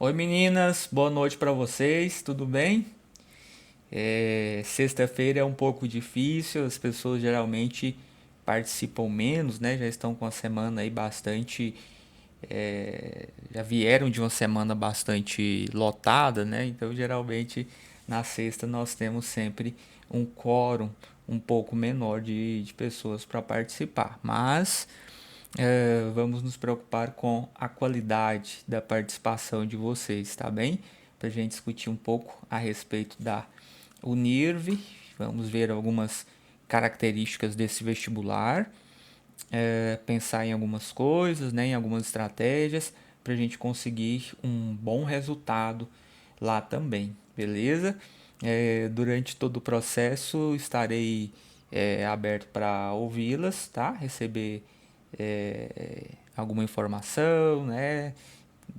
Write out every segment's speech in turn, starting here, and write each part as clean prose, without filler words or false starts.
Oi meninas, boa noite para vocês, tudo bem? Sexta-feira é um pouco difícil, as pessoas geralmente participam menos, né? Já estão com a semana aí bastante. Já vieram de uma semana bastante lotada, né? Então geralmente na sexta nós temos sempre um quórum um pouco menor de pessoas para participar. Mas vamos nos preocupar com a qualidade da participação de vocês, tá bem? Para a gente discutir um pouco a respeito da Unirv, vamos ver algumas características desse vestibular, pensar em algumas coisas, né, em algumas estratégias para a gente conseguir um bom resultado lá também, beleza? Durante todo o processo estarei aberto para ouvi-las, tá? Receber alguma informação, né?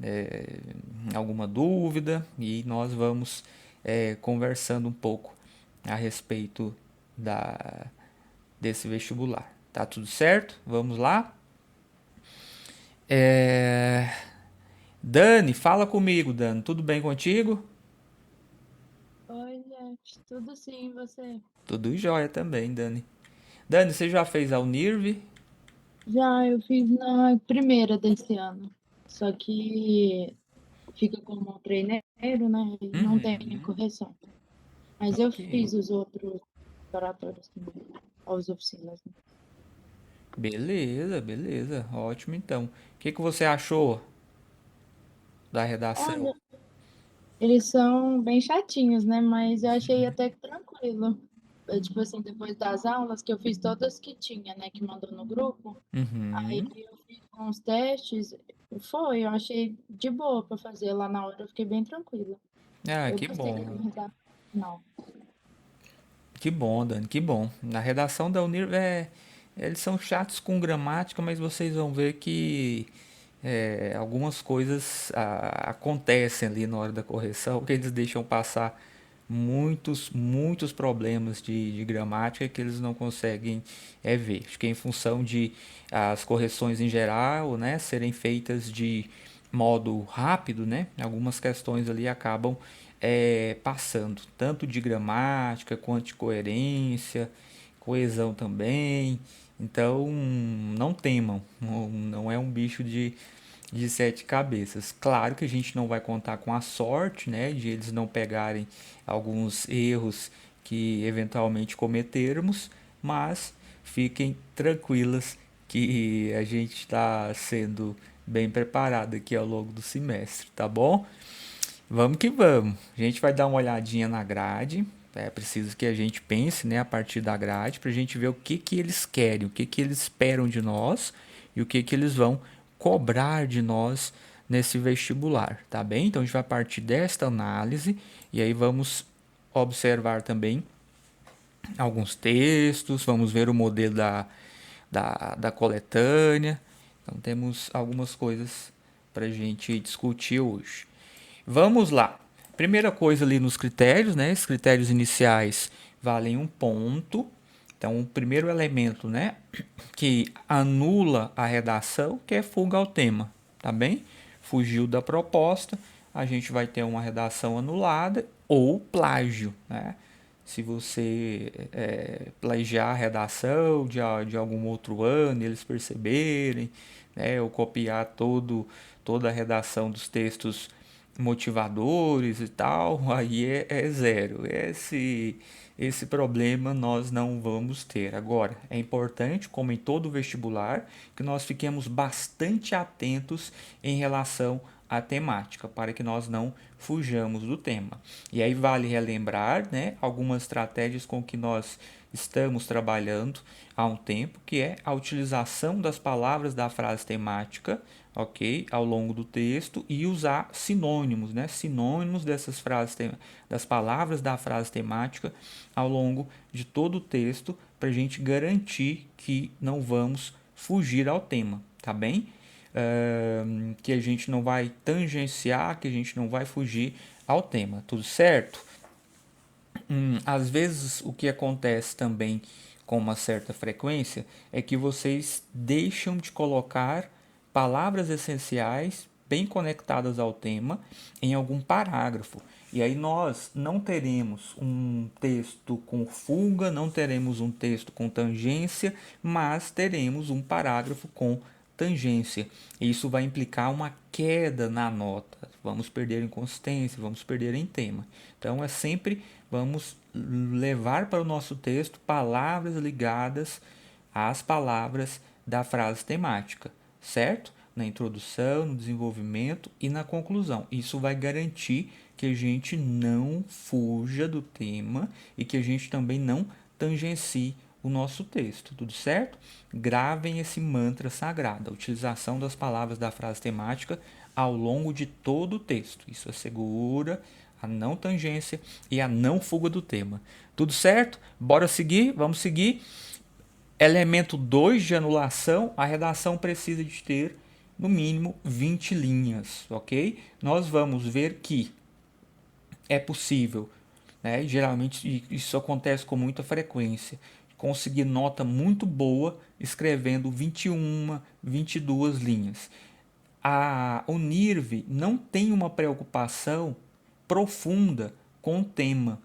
É, alguma dúvida e nós vamos conversando um pouco a respeito da, desse vestibular. Tá tudo certo? Vamos lá? É, Dani, fala comigo, Dani. Tudo bem contigo? Oi, gente, tudo sim, você? Tudo jóia também, Dani. Dani, você já fez a Unirv? Já eu fiz na primeira desse ano, só que fica como treineiro, né? E não tem correção. Mas eu Ok. fiz os outros preparatórios também, as oficinas, né? Beleza, beleza. Ótimo então. O que que você achou da redação? Olha, eles são bem chatinhos, né? Mas eu achei até que tranquilo. Tipo assim, depois das aulas, que eu fiz todas que tinha, né? Que mandou no grupo. Aí Uhum. eu fiz uns testes, eu achei de boa para fazer lá na hora, eu fiquei bem tranquila. Ah, Eu que gostei da bom. redação. Não. Que bom, Dani, que bom. Na redação da Unir eles são chatos com gramática, mas vocês vão ver que algumas coisas acontecem ali na hora da correção, que eles deixam passar muitos problemas de gramática que eles não conseguem ver. Acho que é em função de as correções em geral, né, serem feitas de modo rápido, né, algumas questões ali acabam passando, tanto de gramática quanto de coerência, coesão também. Então, não temam, não é um bicho de sete cabeças. Claro que a gente não vai contar com a sorte, né, de eles não pegarem alguns erros que eventualmente cometermos, mas fiquem tranquilas que a gente está sendo bem preparado aqui ao longo do semestre, tá bom? Vamos que vamos. A gente vai dar uma olhadinha na grade. É preciso que a gente pense, né, a partir da grade, para a gente ver o que que eles querem, o que que eles esperam de nós e o que que eles vão cobrar de nós nesse vestibular, tá bem? Então a gente vai partir desta análise e aí vamos observar também alguns textos, vamos ver o modelo da coletânea. Então temos algumas coisas para a gente discutir hoje. Vamos lá. Primeira coisa ali nos critérios, né? Os critérios iniciais valem um ponto. Então, o primeiro elemento, né, que anula a redação, que é fuga ao tema, tá bem? Fugiu da proposta, a gente vai ter uma redação anulada ou plágio, né? Se você plagiar a redação de algum outro ano, eles perceberem, né, ou copiar toda a redação dos textos motivadores e tal, aí é zero. Esse problema nós não vamos ter. Agora, é importante, como em todo vestibular, que nós fiquemos bastante atentos em relação à temática, para que nós não fujamos do tema. E aí vale relembrar, né, algumas estratégias com que nós estamos trabalhando há um tempo, que é a utilização das palavras da frase temática, ok, ao longo do texto e usar sinônimos, né, sinônimos dessas frases, das palavras da frase temática ao longo de todo o texto, para a gente garantir que não vamos fugir ao tema, tá bem? Que a gente não vai tangenciar, que a gente não vai fugir ao tema, tudo certo? Às vezes o que acontece também com uma certa frequência é que vocês deixam de colocar palavras essenciais bem conectadas ao tema em algum parágrafo. E aí nós não teremos um texto com fuga, não teremos um texto com tangência, mas teremos um parágrafo com tangência. Isso vai implicar uma queda na nota. Vamos perder em consistência, vamos perder em tema. Então é sempre vamos levar para o nosso texto palavras ligadas às palavras da frase temática, certo? Na introdução, no desenvolvimento e na conclusão. Isso vai garantir que a gente não fuja do tema e que a gente também não tangencie o nosso texto, tudo certo? Gravem esse mantra sagrado, a utilização das palavras da frase temática ao longo de todo o texto. Isso assegura a não tangência e a não fuga do tema. Tudo certo? Bora seguir? Vamos seguir. Elemento 2 de anulação, a redação precisa de ter no mínimo 20 linhas, ok? Nós vamos ver que é possível, né? Geralmente isso acontece com muita frequência, conseguir nota muito boa escrevendo 21, 22 linhas. A Unirv não tem uma preocupação profunda com o tema,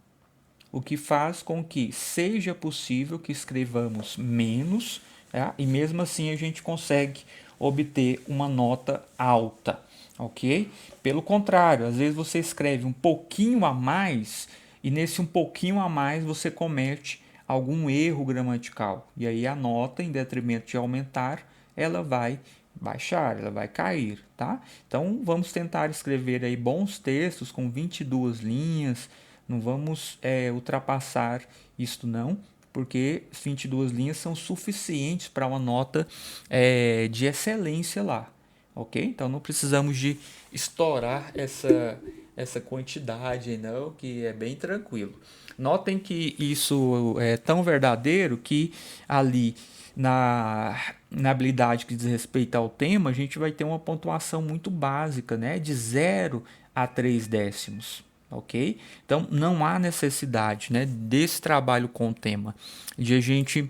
o que faz com que seja possível que escrevamos menos, tá? E mesmo assim a gente consegue obter uma nota alta, ok? Pelo contrário, às vezes você escreve um pouquinho a mais e nesse um pouquinho a mais você comete algum erro gramatical e aí a nota, em detrimento de aumentar, ela vai baixar, ela vai cair, tá? Então vamos tentar escrever aí bons textos com 22 linhas, não vamos ultrapassar isto não, porque 22 linhas são suficientes para uma nota de excelência lá, ok? Então não precisamos de estourar essa quantidade não, que é bem tranquilo. Notem que isso é tão verdadeiro que ali na habilidade que diz respeito ao tema, a gente vai ter uma pontuação muito básica, né? De 0 a 3 décimos, ok? Então, não há necessidade, né, desse trabalho com o tema, de a gente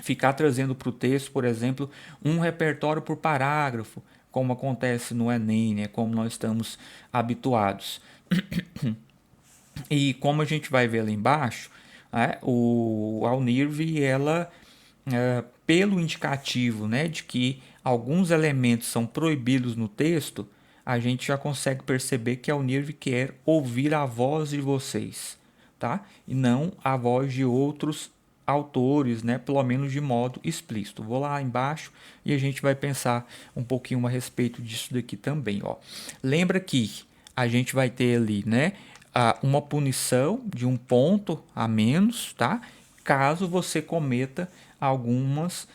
ficar trazendo para o texto, por exemplo, um repertório por parágrafo, como acontece no Enem, né, como nós estamos habituados. E como a gente vai ver lá embaixo, a Unirv, ela, pelo indicativo, né, de que alguns elementos são proibidos no texto, a gente já consegue perceber que a Unirv quer ouvir a voz de vocês, tá? E não a voz de outros autores, né? Pelo menos de modo explícito. Vou lá embaixo e a gente vai pensar um pouquinho a respeito disso daqui também, ó. Lembra que a gente vai ter ali, né, uma punição de um ponto a menos, tá? Caso você cometa algumas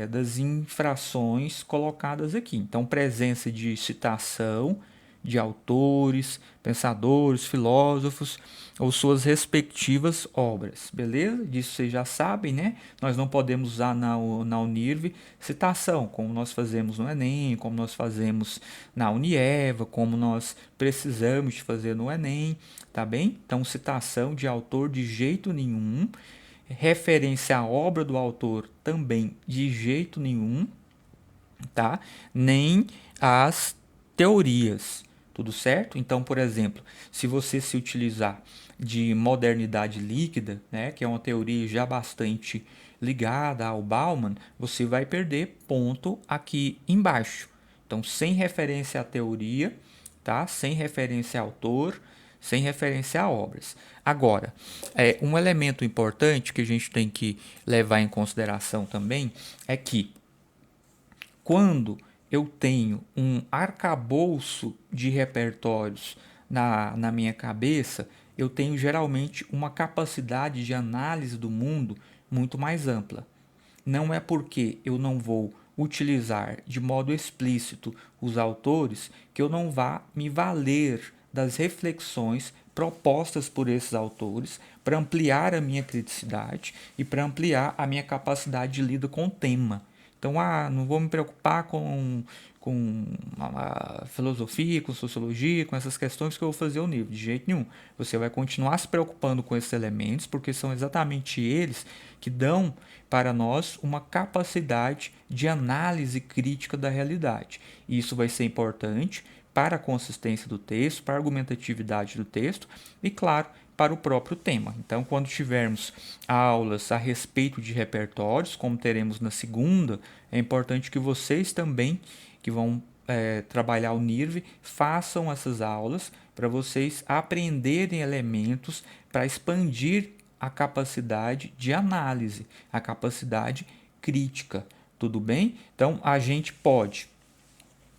das infrações colocadas aqui. Então, presença de citação de autores, pensadores, filósofos ou suas respectivas obras, beleza? Disso vocês já sabem, né? Nós não podemos usar na Unirv citação, como nós fazemos no Enem, como nós fazemos na Unieva, como nós precisamos de fazer no Enem, tá bem? Então, citação de autor de jeito nenhum, referência à obra do autor também de jeito nenhum, tá? Nem as teorias, tudo certo? Então, por exemplo, se você se utilizar de modernidade líquida, né, que é uma teoria já bastante ligada ao Bauman, você vai perder ponto aqui embaixo. Então, sem referência à teoria, tá? Sem referência a autor, sem referência a obras. Agora, um elemento importante que a gente tem que levar em consideração também é que quando eu tenho um arcabouço de repertórios na minha cabeça, eu tenho geralmente uma capacidade de análise do mundo muito mais ampla. Não é porque eu não vou utilizar de modo explícito os autores que eu não vá me valer das reflexões propostas por esses autores para ampliar a minha criticidade e para ampliar a minha capacidade de lida com o tema. Então, não vou me preocupar com a filosofia, com sociologia, com essas questões que eu vou fazer o nível. De jeito nenhum. Você vai continuar se preocupando com esses elementos, porque são exatamente eles que dão para nós uma capacidade de análise crítica da realidade. E isso vai ser importante para a consistência do texto, para a argumentatividade do texto e, claro, para o próprio tema. Então, quando tivermos aulas a respeito de repertórios, como teremos na segunda, é importante que vocês também, que vão trabalhar o NIRV, façam essas aulas para vocês aprenderem elementos para expandir a capacidade de análise, a capacidade crítica. Tudo bem? Então, a gente pode,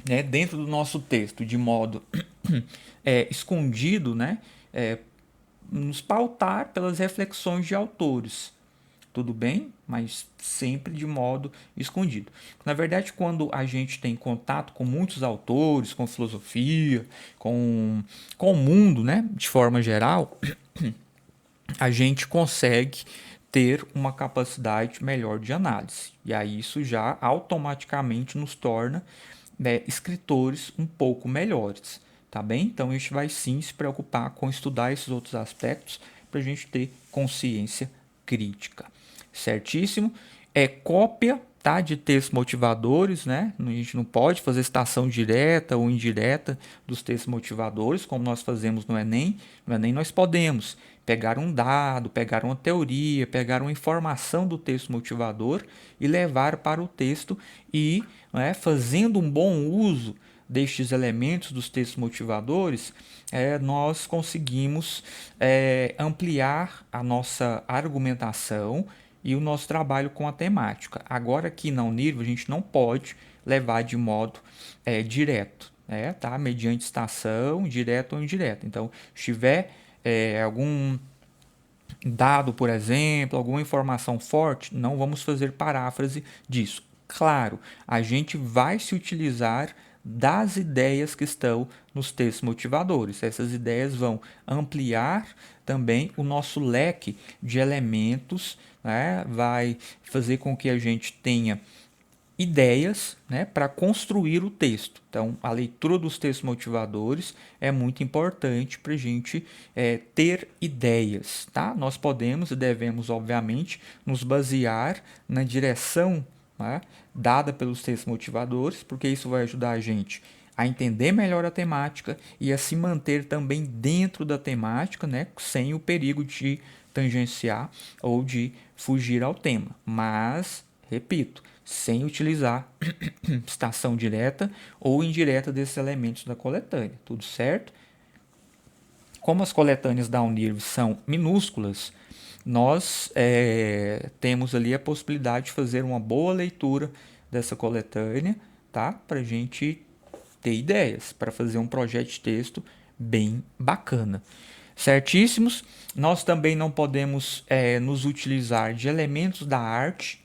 né, dentro do nosso texto, de modo escondido, né, nos pautar pelas reflexões de autores. Tudo bem? Mas sempre de modo escondido. Na verdade, quando a gente tem contato com muitos autores, com filosofia, com o mundo, né, de forma geral, a gente consegue ter uma capacidade melhor de análise. E aí isso já automaticamente nos torna, né, escritores um pouco melhores. Tá bem? Então a gente vai sim se preocupar com estudar esses outros aspectos para a gente ter consciência crítica. Certíssimo? É cópia, tá, de textos motivadores, né? A gente não pode fazer citação direta ou indireta dos textos motivadores, como nós fazemos no Enem. No Enem nós podemos pegar um dado, pegar uma teoria, pegar uma informação do texto motivador e levar para o texto e, né, fazendo um bom uso destes elementos dos textos motivadores, nós conseguimos ampliar a nossa argumentação e o nosso trabalho com a temática. Agora, aqui na Unirv, a gente não pode levar de modo direto, tá? Mediante citação, direto ou indireto. Então, se tiver algum dado, por exemplo, alguma informação forte, não vamos fazer paráfrase disso. Claro, a gente vai se utilizar das ideias que estão nos textos motivadores. Essas ideias vão ampliar também o nosso leque de elementos, né? Vai fazer com que a gente tenha ideias, né, para construir o texto. Então, a leitura dos textos motivadores é muito importante para a gente ter ideias. Tá? Nós podemos e devemos, obviamente, nos basear na direção, né, dada pelos textos motivadores, porque isso vai ajudar a gente a entender melhor a temática e a se manter também dentro da temática, né, sem o perigo de tangenciar ou de fugir ao tema. Mas, repito, sem utilizar citação direta ou indireta desses elementos da coletânea. Tudo certo? Como as coletâneas da Unirv são minúsculas, nós temos ali a possibilidade de fazer uma boa leitura dessa coletânea, tá? Para a gente ter ideias, para fazer um projeto de texto bem bacana. Certíssimos? Nós também não podemos nos utilizar de elementos da arte,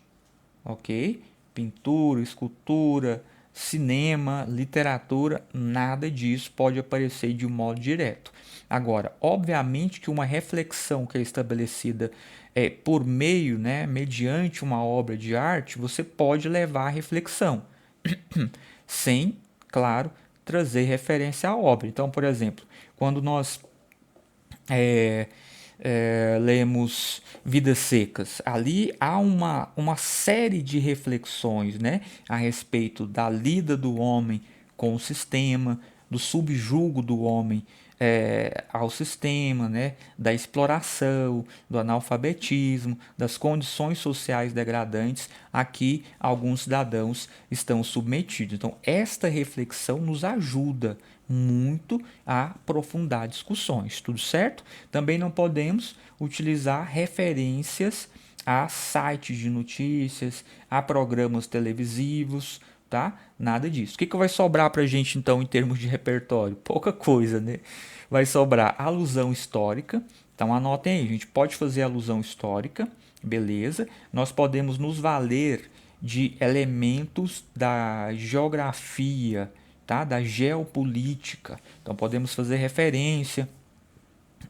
ok? Pintura, escultura, cinema, literatura, nada disso pode aparecer de um modo direto. Agora, obviamente que uma reflexão que é estabelecida por meio, né, mediante uma obra de arte, você pode levar à reflexão, sem, claro, trazer referência à obra. Então, por exemplo, quando nós lemos Vidas Secas, ali há uma série de reflexões, né, a respeito da lida do homem com o sistema, do subjugo do homem ao sistema, né, da exploração, do analfabetismo, das condições sociais degradantes a que alguns cidadãos estão submetidos. Então, esta reflexão nos ajuda muito a aprofundar discussões, tudo certo? Também não podemos utilizar referências a sites de notícias, a programas televisivos, tá? Nada disso. O que vai sobrar para a gente então em termos de repertório? Pouca coisa, né? Vai sobrar alusão histórica. Então anotem aí, a gente pode fazer alusão histórica, beleza? Nós podemos nos valer de elementos da geografia, tá? Da geopolítica. Então podemos fazer referência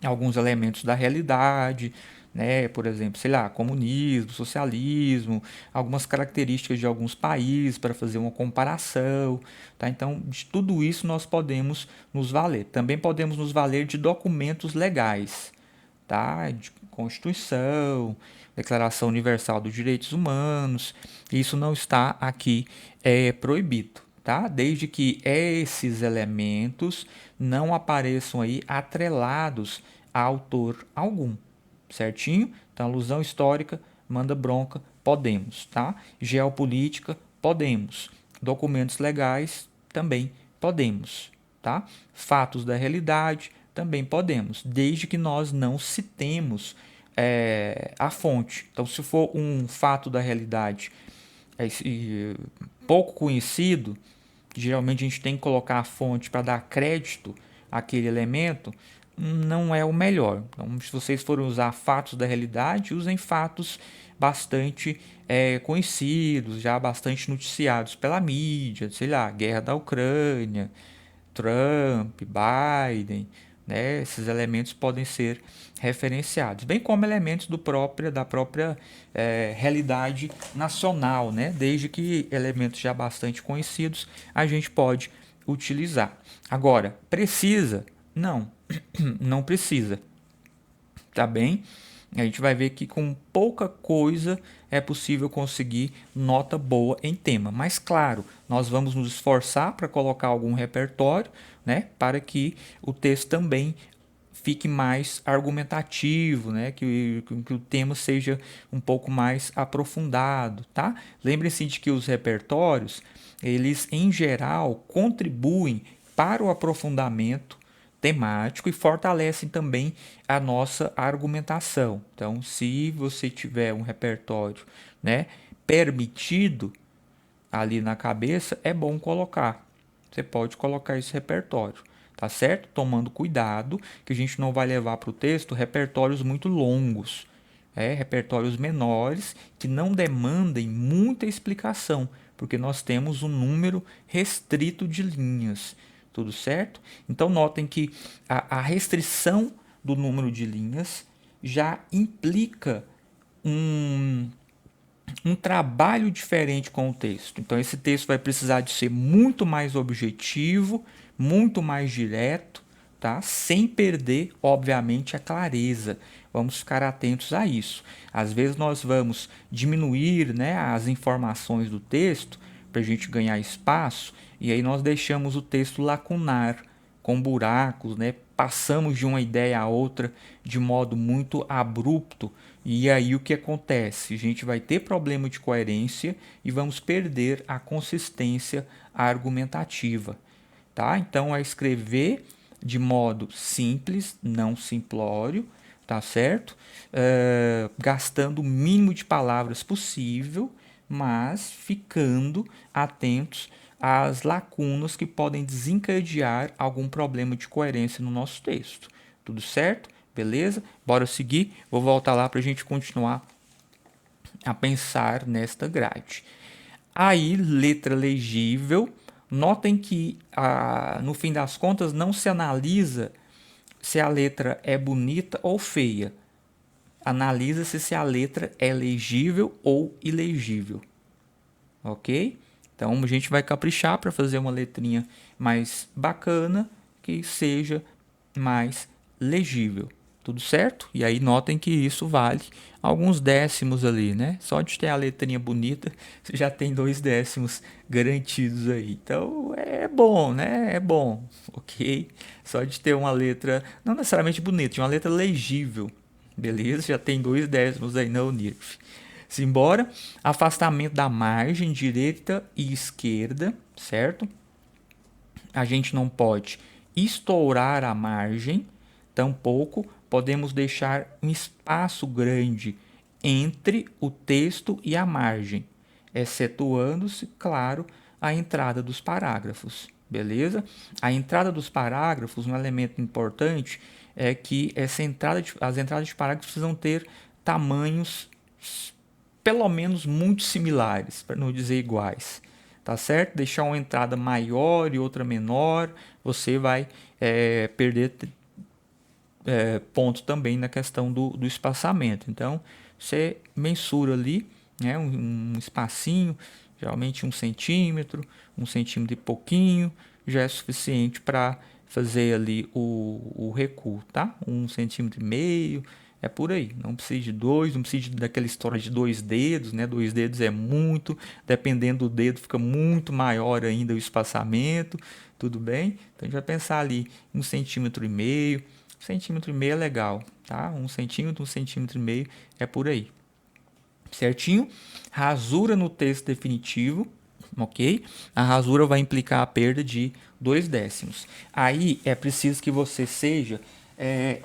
a alguns elementos da realidade, né? Por exemplo, sei lá, comunismo, socialismo, algumas características de alguns países para fazer uma comparação, tá? Então, de tudo isso nós podemos nos valer. Também podemos nos valer de documentos legais, tá? De Constituição, Declaração Universal dos Direitos Humanos. Isso não está aqui proibido, tá? Desde que esses elementos não apareçam aí atrelados a autor algum, certinho? Então, alusão histórica, manda bronca, podemos, tá? Geopolítica, podemos. Documentos legais, também podemos, tá? Fatos da realidade, também podemos, desde que nós não citemos a fonte. Então, se for um fato da realidade pouco conhecido, geralmente a gente tem que colocar a fonte para dar crédito àquele elemento, não é o melhor. Então, se vocês forem usar fatos da realidade, usem fatos bastante conhecidos, já bastante noticiados pela mídia, sei lá, guerra da Ucrânia, Trump, Biden, né? Esses elementos podem ser referenciados, bem como elementos da própria realidade nacional, né? Desde que elementos já bastante conhecidos a gente pode utilizar. Agora, precisa? Não, não precisa, tá bem? A gente vai ver que com pouca coisa é possível conseguir nota boa em tema. Mas claro, nós vamos nos esforçar para colocar algum repertório, né, para que o texto também fique mais argumentativo, né, que o tema seja um pouco mais aprofundado, tá? Lembre-se de que os repertórios, eles em geral contribuem para o aprofundamento temático e fortalecem também a nossa argumentação. Então, se você tiver um repertório, né, permitido ali na cabeça, é bom colocar. Você pode colocar esse repertório, tá certo? Tomando cuidado que a gente não vai levar para o texto repertórios muito longos, repertórios menores que não demandem muita explicação, porque nós temos um número restrito de linhas. Tudo certo? Então, notem que a restrição do número de linhas já implica um, um trabalho diferente com o texto. Então, esse texto vai precisar de ser muito mais objetivo, muito mais direto, tá? Sem perder, obviamente, a clareza. Vamos ficar atentos a isso. Às vezes nós vamos diminuir, né, as informações do texto para a gente ganhar espaço, e aí nós deixamos o texto lacunar, com buracos, né? Passamos de uma ideia a outra de modo muito abrupto, e aí o que acontece? A gente vai ter problema de coerência e vamos perder a consistência argumentativa, tá? Então é escrever de modo simples, não simplório, tá certo? Gastando o mínimo de palavras possível, mas ficando atentos às lacunas que podem desencadear algum problema de coerência no nosso texto. Tudo certo? Beleza? Bora seguir. Vou voltar lá para a gente continuar a pensar nesta grade. Aí, letra legível. Notem que, no fim das contas, não se analisa se a letra é bonita ou feia. Analisa-se se a letra é legível ou ilegível. Ok? Então, a gente vai caprichar para fazer uma letrinha mais bacana, que seja mais legível. Tudo certo? E aí notem que isso vale alguns décimos ali, né? Só de ter a letrinha bonita, você já tem 2 décimos garantidos aí. Então é bom, né? É bom, ok? Só de ter uma letra, não necessariamente bonita, uma letra legível, beleza? Já tem 2 décimos aí na Unirf. Simbora. Afastamento da margem direita e esquerda, certo? A gente não pode estourar a margem, tampouco podemos deixar um espaço grande entre o texto e a margem, excetuando-se, claro, a entrada dos parágrafos, beleza? A entrada dos parágrafos, um elemento importante é que as entradas de parágrafos precisam ter tamanhos pelo menos muito similares, para não dizer iguais, tá certo? Deixar uma entrada maior e outra menor, você vai perder ponto também na questão do espaçamento. Então, você mensura ali, né, um espacinho, geralmente 1 centímetro e pouquinho, já é suficiente para fazer ali o recuo, tá? 1,5 centímetros, é por aí. Não precisa de dois, não precisa daquela história de 2 dedos, né? 2 dedos é muito, dependendo do dedo fica muito maior ainda o espaçamento, tudo bem? Então a gente vai pensar ali 1,5 centímetros. 1,5 centímetros é legal, tá? 1 centímetro, 1,5 centímetros é por aí. Certinho? Rasura no texto definitivo, ok? A rasura vai implicar a perda de 2 décimos. Aí é preciso que você seja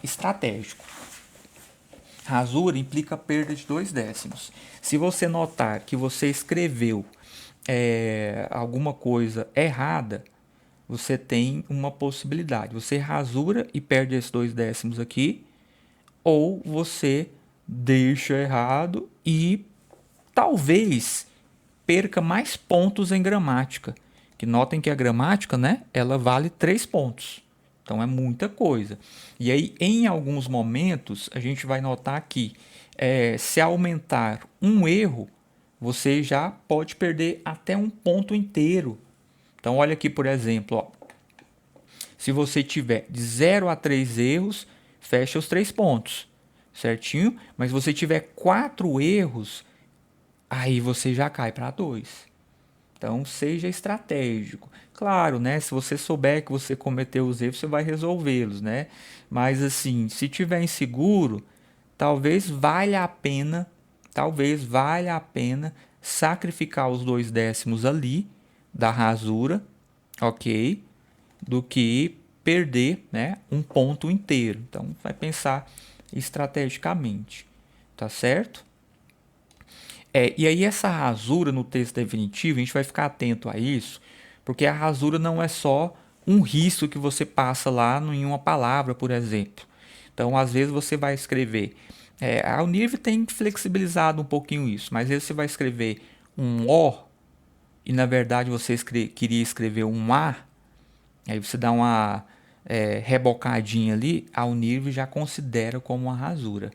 estratégico. Rasura implica perda de 2 décimos. Se você notar que você escreveu alguma coisa errada, você tem uma possibilidade. Você rasura e perde esses 2 décimos aqui, ou você deixa errado e talvez perca mais pontos em gramática. Que notem que a gramática, né, ela vale 3 pontos. Então é muita coisa. E aí, em alguns momentos, a gente vai notar que se aumentar um erro, você já pode perder até um ponto inteiro. Então, olha aqui, por exemplo, ó. Se você tiver de 0 a 3 erros, fecha os 3 pontos, certinho? Mas se você tiver 4 erros, aí você já cai para 2. Então, seja estratégico. Claro, né? Se você souber que você cometeu os erros, você vai resolvê-los, né? Mas assim, se tiver inseguro, talvez valha a pena sacrificar os 2 décimos ali da rasura, ok? Do que perder, né, um ponto inteiro. Então, vai pensar estrategicamente, tá certo? E aí essa rasura no texto definitivo, a gente vai ficar atento a isso, porque a rasura não é só um risco que você passa lá em uma palavra, por exemplo. Então, às vezes você vai escrever. A Univ tem flexibilizado um pouquinho isso, mas às vezes você vai escrever um O e na verdade você queria escrever um A, aí você dá uma rebocadinha ali, a Univ já considera como uma rasura.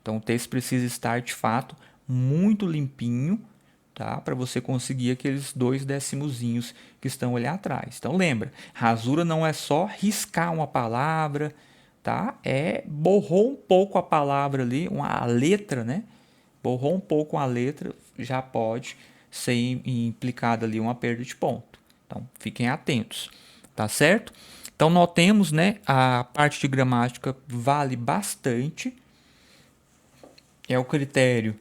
Então o texto precisa estar de fato muito limpinho, tá? Para você conseguir aqueles 2 decimozinhos que estão ali atrás. Então lembra, rasura não é só riscar uma palavra, tá? Borrou um pouco a palavra ali, a letra, né? Borrou um pouco a letra, já pode ser implicada ali uma perda de ponto. Então fiquem atentos, tá certo? Então notemos, né? A parte de gramática vale bastante. É o critério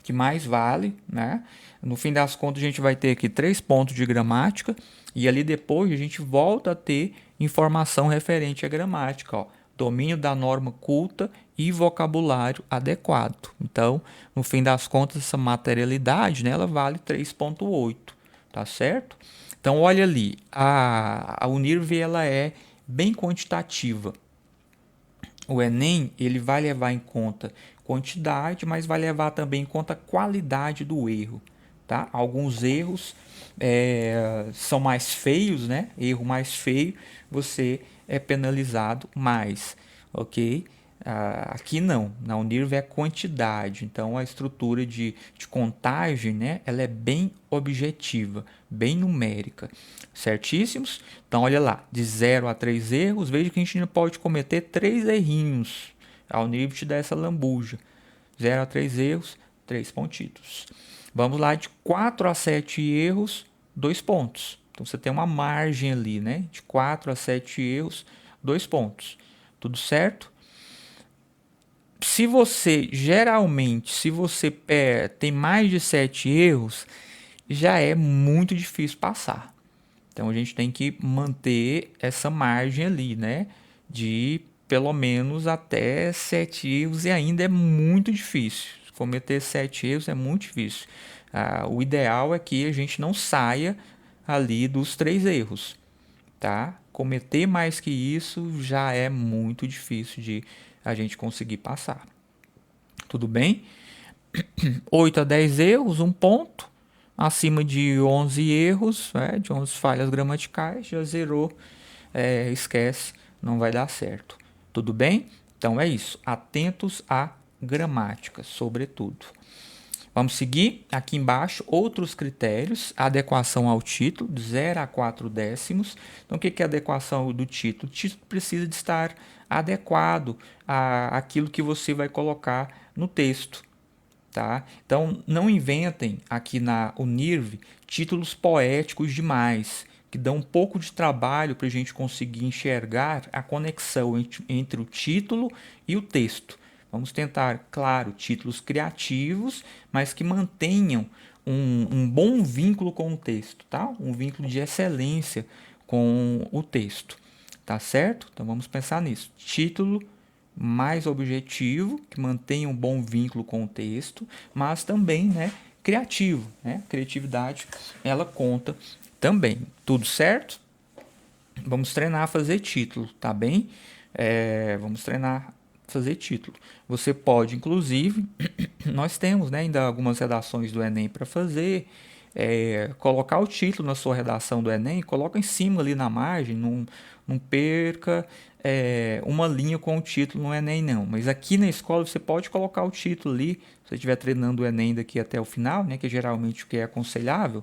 que mais vale, né? No fim das contas, a gente vai ter aqui 3 pontos de gramática e ali depois a gente volta a ter informação referente à gramática, ó. Domínio da norma culta e vocabulário adequado. Então, no fim das contas, essa materialidade, né, ela vale 3,8, tá certo? Então, olha ali, a Unirv ela é bem quantitativa. O Enem ele vai levar em conta quantidade, mas vai levar também em conta a qualidade do erro. Tá? Alguns erros são mais feios, né? Erro mais feio, você é penalizado mais, ok? Aqui não, na Unirv é quantidade, então a estrutura de contagem, né, ela é bem objetiva, bem numérica, certíssimos? Então olha lá, de 0 a 3 erros, veja que a gente não pode cometer 3 errinhos, a Unirv te dá essa lambuja, 0 a 3 erros, 3 pontitos. Vamos lá, de 4 a 7 erros, 2 pontos, então você tem uma margem ali, né, de 4 a 7 erros, 2 pontos, tudo certo? Se você tem mais de 7 erros, já é muito difícil passar. Então a gente tem que manter essa margem ali, né? De pelo menos até 7 erros e ainda é muito difícil. Cometer 7 erros é muito difícil. O ideal é que a gente não saia ali dos 3 erros, tá? Cometer mais que isso já é muito difícil de a gente conseguir passar. Tudo bem? 8 a 10 erros, 1 ponto. Acima de 11 erros, de 11 falhas gramaticais, já zerou, esquece, não vai dar certo. Tudo bem? Então é isso. Atentos à gramática, sobretudo. Vamos seguir aqui embaixo outros critérios. Adequação ao título, de 0 a 4 décimos. Então, o que é a adequação do título? O título precisa de estar adequado àquilo que você vai colocar no texto. Tá? Então, não inventem aqui na Unirv títulos poéticos demais, que dão um pouco de trabalho para a gente conseguir enxergar a conexão entre o título e o texto. Vamos tentar, claro, títulos criativos, mas que mantenham um bom vínculo com o texto, tá? Um vínculo de excelência com o texto, tá certo? Então vamos pensar nisso. Título mais objetivo, que mantenha um bom vínculo com o texto, mas também, né, criativo, né? Criatividade, ela conta também. Tudo certo? Vamos treinar a fazer título, tá bem? Vamos treinar a fazer título. Você pode, inclusive, nós temos, né, ainda algumas redações do Enem para fazer. Colocar o título na sua redação do Enem, coloca em cima ali na margem, não perca uma linha com o título no Enem não, mas aqui na escola você pode colocar o título ali, se você estiver treinando o Enem daqui até o final, né, que é geralmente o que é aconselhável,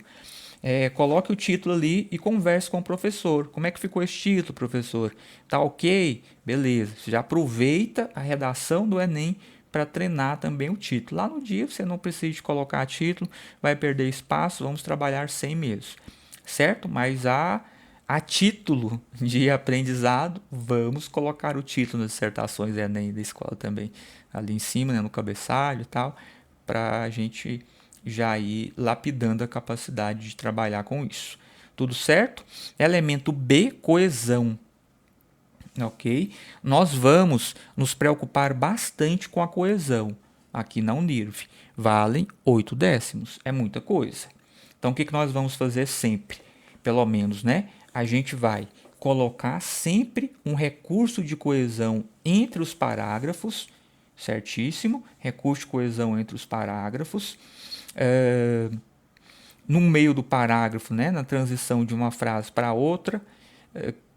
coloque o título ali e converse com o professor. Como é que ficou esse título, professor? Tá ok? Beleza. Você já aproveita a redação do Enem para treinar também o título. Lá no dia você não precisa colocar título, vai perder espaço, vamos trabalhar sem mesmo. Certo? Mas a título de aprendizado, vamos colocar o título nas dissertações Enem da escola também. Ali em cima, né, no cabeçalho e tal, para a gente já ir lapidando a capacidade de trabalhar com isso. Tudo certo? Elemento B, coesão. Ok? Nós vamos nos preocupar bastante com a coesão aqui na Unirv. Valem 8 décimos, é muita coisa. Então, o que nós vamos fazer sempre? Pelo menos, né? A gente vai colocar sempre um recurso de coesão entre os parágrafos, certíssimo? Recurso de coesão entre os parágrafos. No meio do parágrafo, né, na transição de uma frase para outra,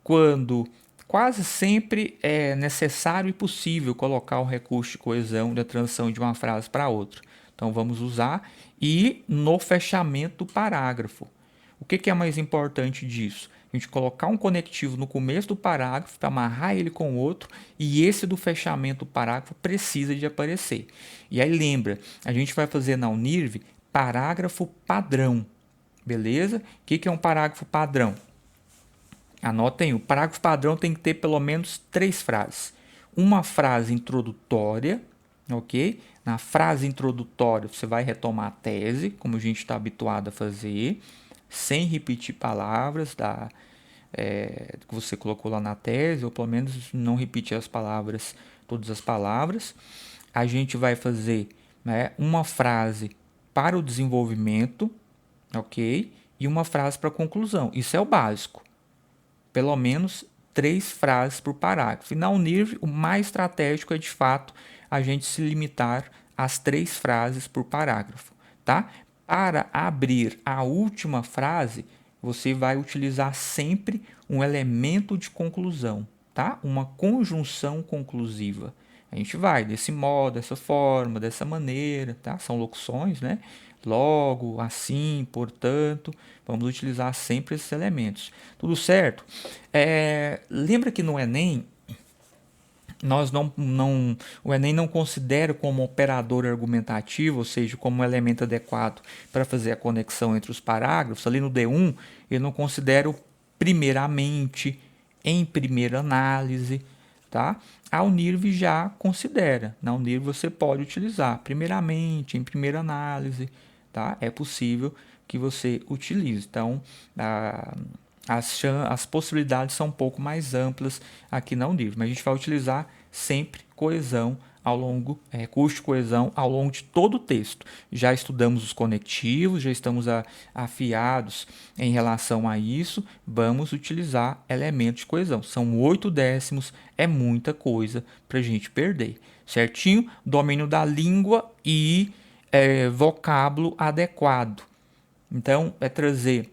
quando quase sempre é necessário e possível colocar o recurso de coesão da transição de uma frase para outra. Então vamos usar e no fechamento do parágrafo. O que é mais importante disso? A gente colocar um conectivo no começo do parágrafo para amarrar ele com o outro e esse do fechamento do parágrafo precisa de aparecer. E aí lembra, a gente vai fazer na Unirv parágrafo padrão, beleza? O que é um parágrafo padrão? Anotem, o parágrafo padrão tem que ter pelo menos 3 frases. Uma frase introdutória, ok? Na frase introdutória você vai retomar a tese, como a gente está habituado a fazer, sem repetir palavras que você colocou lá na tese, ou pelo menos não repetir as palavras, todas as palavras. A gente vai fazer, né, uma frase para o desenvolvimento, ok? E uma frase para a conclusão. Isso é o básico. Pelo menos 3 frases por parágrafo. E na Unirv, o mais estratégico é, de fato, a gente se limitar às 3 frases por parágrafo, tá? Para abrir a última frase, você vai utilizar sempre um elemento de conclusão, tá? Uma conjunção conclusiva. A gente vai desse modo, dessa forma, dessa maneira, tá? São locuções, né? Logo, assim, portanto, vamos utilizar sempre esses elementos. Tudo certo? Lembra que no Enem, o Enem não considera como operador argumentativo, ou seja, como um elemento adequado para fazer a conexão entre os parágrafos. Ali no D1, ele não considera o primeiramente, em primeira análise, tá? A Unirv já considera. Na Unirv você pode utilizar primeiramente, em primeira análise, tá? É possível que você utilize. Então, as possibilidades são um pouco mais amplas aqui na Unirv, mas a gente vai utilizar sempre coesão recurso de coesão ao longo de todo o texto. Já estudamos os conectivos, já estamos afiados em relação a isso, vamos utilizar elementos de coesão. São 8 décimos, é muita coisa para a gente perder, certinho? Domínio da língua e vocábulo adequado. Então, é trazer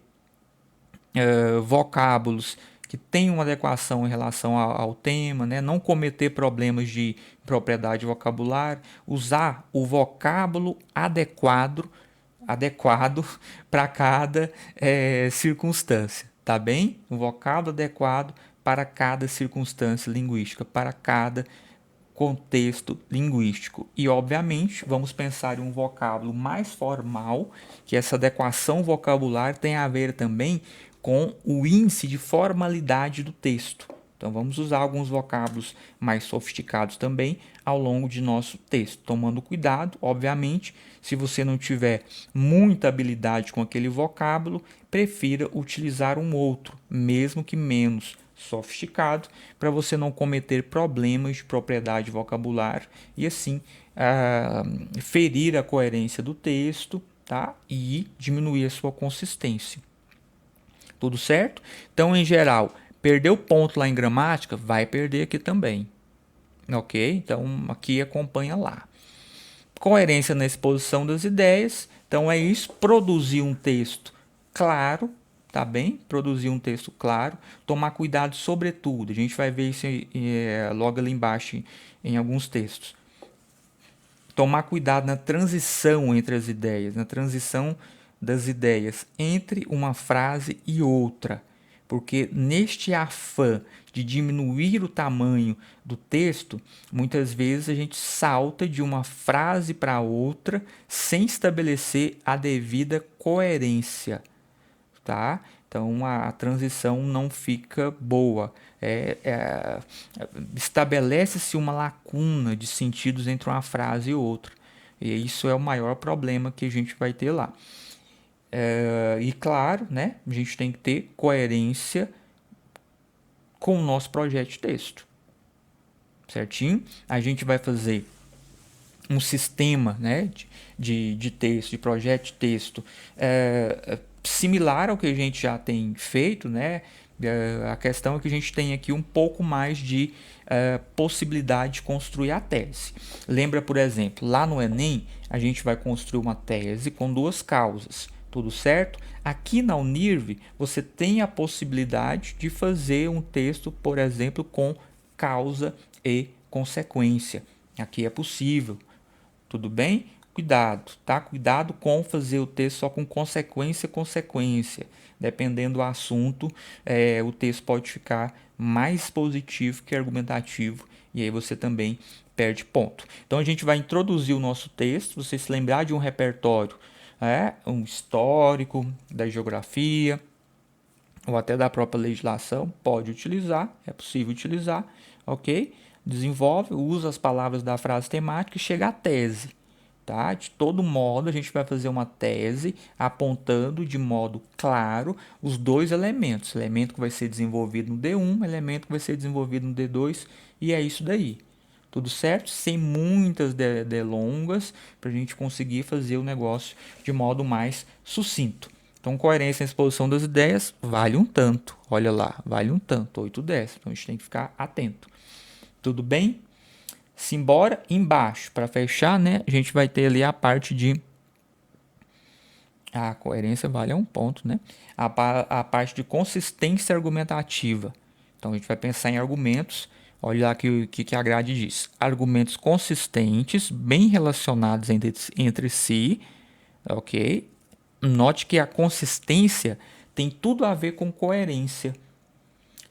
vocábulos que tenham uma adequação em relação ao tema, né? Não cometer problemas de propriedade vocabular, usar o vocábulo adequado para cada circunstância, tá bem? O vocábulo adequado para cada circunstância linguística, para cada contexto linguístico. E, obviamente, vamos pensar em um vocábulo mais formal, que essa adequação vocabular tem a ver também com o índice de formalidade do texto. Então, vamos usar alguns vocábulos mais sofisticados também ao longo de nosso texto, tomando cuidado, obviamente, se você não tiver muita habilidade com aquele vocábulo, prefira utilizar um outro, mesmo que menos sofisticado, para você não cometer problemas de propriedade vocabular e assim ferir a coerência do texto, tá? E diminuir a sua consistência. Tudo certo? Então, em geral, perdeu ponto lá em gramática, vai perder aqui também. Ok? Então, aqui acompanha lá. Coerência na exposição das ideias. Então, é isso. Produzir um texto claro, tá bem? Produzir um texto claro. Tomar cuidado, sobretudo. A gente vai ver isso logo ali embaixo em alguns textos. Tomar cuidado na transição entre as ideias, na transição das ideias entre uma frase e outra, porque neste afã de diminuir o tamanho do texto, muitas vezes a gente salta de uma frase para outra sem estabelecer a devida coerência, tá? Então a transição não fica boa. Estabelece-se uma lacuna de sentidos entre uma frase e outra. E isso é o maior problema que a gente vai ter lá. E claro, né, a gente tem que ter coerência com o nosso projeto de texto. Certinho? A gente vai fazer um sistema, né, de texto, de projeto de texto similar ao que a gente já tem feito, né? A questão é que a gente tem aqui um pouco mais de possibilidade de construir a tese. Lembra, por exemplo, lá no Enem, a gente vai construir uma tese com duas causas. Tudo certo? Aqui na Unirv, você tem a possibilidade de fazer um texto, por exemplo, com causa e consequência. Aqui é possível. Tudo bem? Cuidado, tá? Cuidado com fazer o texto só com consequência. Dependendo do assunto, o texto pode ficar mais positivo que argumentativo e aí você também perde ponto. Então a gente vai introduzir o nosso texto, você se lembrar de um repertório, um histórico da geografia ou até da própria legislação, pode utilizar, é possível utilizar, ok? Desenvolve, usa as palavras da frase temática e chega à tese. Tá? De todo modo, a gente vai fazer uma tese apontando de modo claro os dois elementos. Elemento que vai ser desenvolvido no D1, elemento que vai ser desenvolvido no D2, e é isso daí. Tudo certo? Sem muitas delongas, para a gente conseguir fazer o negócio de modo mais sucinto. Então, coerência na exposição das ideias vale um tanto. Olha lá, vale um tanto, 8/10. Então, a gente tem que ficar atento. Tudo bem? Simbora, embaixo, para fechar, né? A gente vai ter ali a parte de... A coerência vale um ponto, né? A parte de consistência argumentativa. Então, a gente vai pensar em argumentos. Olha lá que a grade diz. Argumentos consistentes, bem relacionados entre si. Ok? Note que a consistência tem tudo a ver com coerência.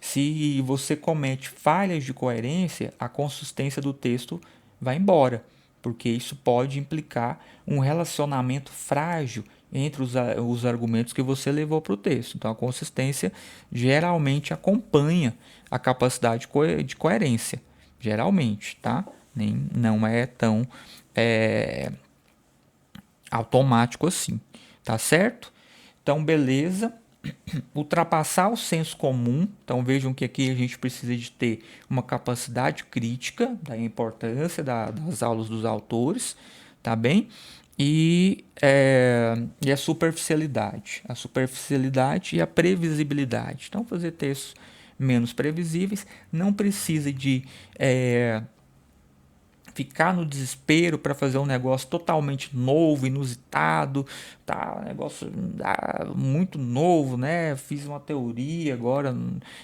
Se você comete falhas de coerência, a consistência do texto vai embora, porque isso pode implicar um relacionamento frágil entre os argumentos que você levou para o texto. Então, a consistência geralmente acompanha a capacidade de coerência, geralmente, tá? Não é tão automático assim, tá certo? Então, beleza. Ultrapassar o senso comum. Então vejam que aqui a gente precisa de ter uma capacidade crítica da importância das aulas dos autores, tá bem? E a superficialidade. A superficialidade e a previsibilidade. Então fazer textos menos previsíveis. Não precisa de ficar no desespero para fazer um negócio totalmente novo, inusitado, tá? Um negócio muito novo, né? Fiz uma teoria agora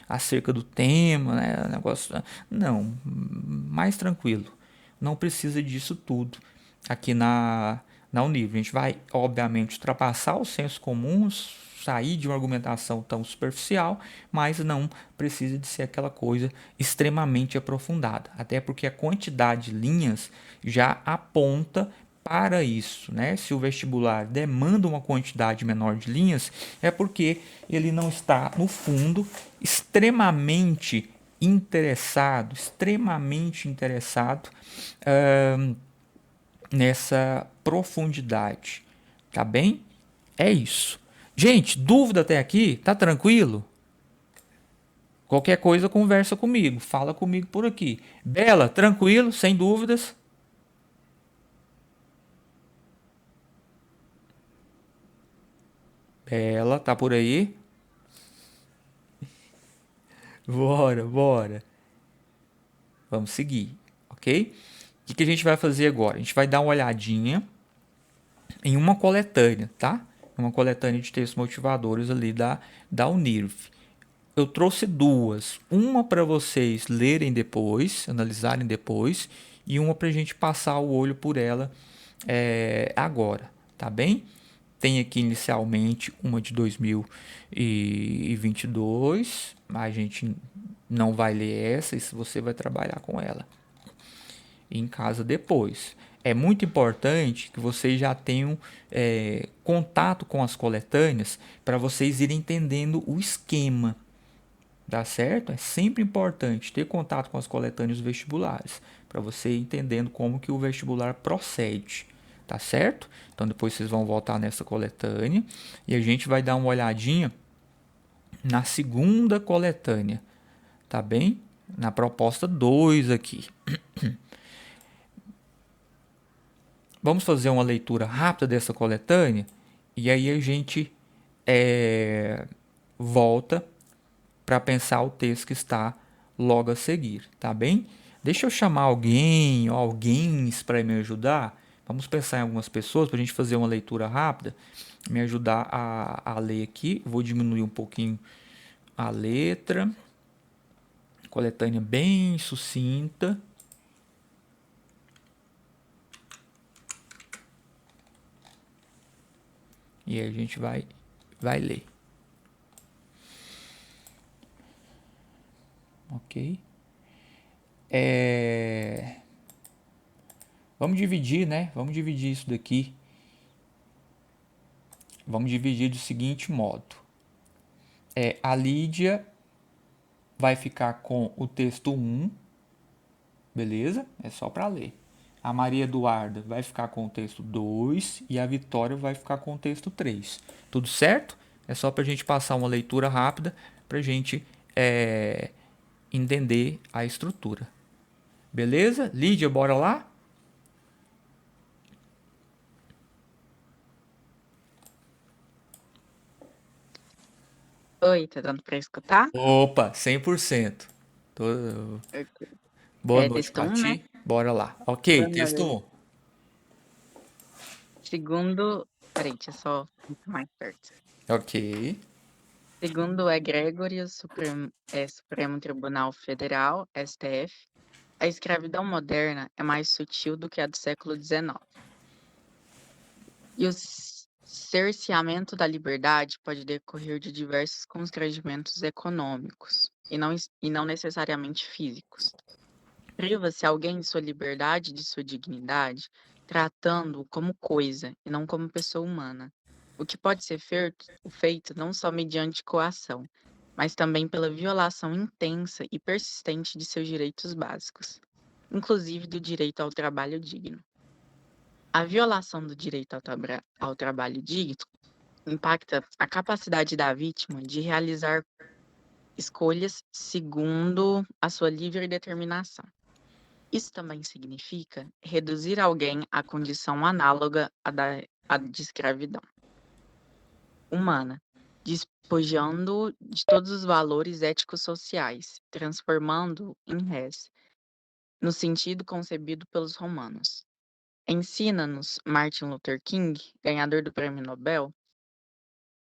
acerca do tema, né? Negócio, não, mais tranquilo. Não precisa disso tudo aqui na Univre. A gente vai, obviamente, ultrapassar os sensos comuns, sair de uma argumentação tão superficial, mas não precisa de ser aquela coisa extremamente aprofundada. Até porque a quantidade de linhas já aponta para isso, né? Se o vestibular demanda uma quantidade menor de linhas, é porque ele não está, no fundo, extremamente interessado nessa profundidade, tá bem? É isso. Gente, dúvida até aqui? Tá tranquilo? Qualquer coisa conversa comigo, fala comigo por aqui. Bela, tranquilo, sem dúvidas. Bela, tá por aí? Bora, bora. Vamos seguir, ok? O que a gente vai fazer agora? A gente vai dar uma olhadinha em uma coletânea, tá? Uma coletânea de textos motivadores ali da Unirv. Eu trouxe duas. Uma para vocês lerem depois, analisarem depois, e uma para a gente passar o olho por ela agora, tá bem? Tem aqui inicialmente uma de 2022, mas a gente não vai ler essa, e você vai trabalhar com ela em casa depois. É muito importante que vocês já tenham contato com as coletâneas para vocês irem entendendo o esquema. Dá certo? É sempre importante ter contato com as coletâneas vestibulares, para você ir entendendo como que o vestibular procede, tá certo? Então depois vocês vão voltar nessa coletânea e a gente vai dar uma olhadinha na segunda coletânea, tá bem? Na proposta 2 aqui. Vamos fazer uma leitura rápida dessa coletânea e aí a gente volta para pensar o texto que está logo a seguir, tá bem? Deixa eu chamar alguém ou alguém para me ajudar. Vamos pensar em algumas pessoas para a gente fazer uma leitura rápida, me ajudar a ler aqui. Vou diminuir um pouquinho a letra. Coletânea bem sucinta. E aí a gente vai ler. Ok? Vamos dividir, né? Vamos dividir isso daqui. Vamos dividir do seguinte modo. A Lídia vai ficar com o texto 1, beleza? É só para ler. A Maria Eduarda vai ficar com o texto 2 e a Vitória vai ficar com o texto 3. Tudo certo? É só para a gente passar uma leitura rápida para a gente entender a estrutura. Beleza? Lídia, bora lá? Oi, tá dando pra escutar? Opa, 100%. Tô... Ok. Boa noite Texto para 1, né? ti. Bora lá. Ok, Boa texto noite. 1. Segundo. Peraí, deixa eu só ficar mais perto. Ok. Segundo o Egregório Supremo Tribunal Federal, STF, a escravidão moderna é mais sutil do que a do século XIX. E o cerceamento da liberdade pode decorrer de diversos constrangimentos econômicos e não necessariamente físicos. Priva-se alguém de sua liberdade e de sua dignidade, tratando-o como coisa e não como pessoa humana, o que pode ser feito não só mediante coação, mas também pela violação intensa e persistente de seus direitos básicos, inclusive do direito ao trabalho digno. A violação do direito ao trabalho digno impacta a capacidade da vítima de realizar escolhas segundo a sua livre determinação. Isso também significa reduzir alguém à condição análoga à de escravidão humana, despojando-o de todos os valores éticos sociais, transformando-o em res, no sentido concebido pelos romanos. Ensina-nos Martin Luther King, ganhador do Prêmio Nobel,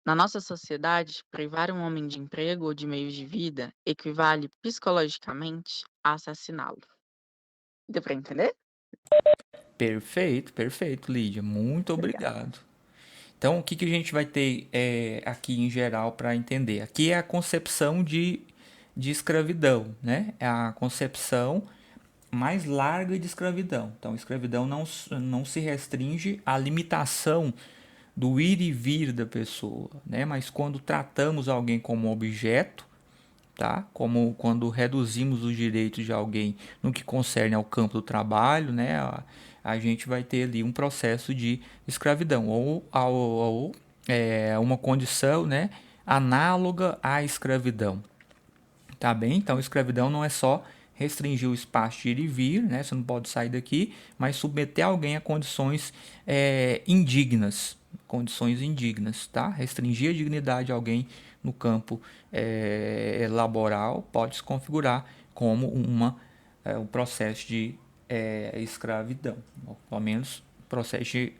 na nossa sociedade, privar um homem de emprego ou de meios de vida equivale psicologicamente a assassiná-lo. Deu para entender? Perfeito, perfeito, Lídia. Muito Obrigada. obrigado. Então, o que a gente vai ter aqui em geral para entender? Aqui é a concepção de escravidão, né? É a concepção mais larga de escravidão. Então, escravidão não se restringe à limitação do ir e vir da pessoa, né? Mas quando tratamos alguém como objeto, tá? Como quando reduzimos os direitos de alguém no que concerne ao campo do trabalho, né? A gente vai ter ali um processo de escravidão ou uma condição, né? Análoga à escravidão, tá bem? Então, escravidão não é só restringir o espaço de ir e vir, né? Você não pode sair daqui, mas submeter alguém a condições indignas, tá? Restringir a dignidade de alguém no campo laboral pode se configurar como um processo de escravidão, ou pelo menos processo de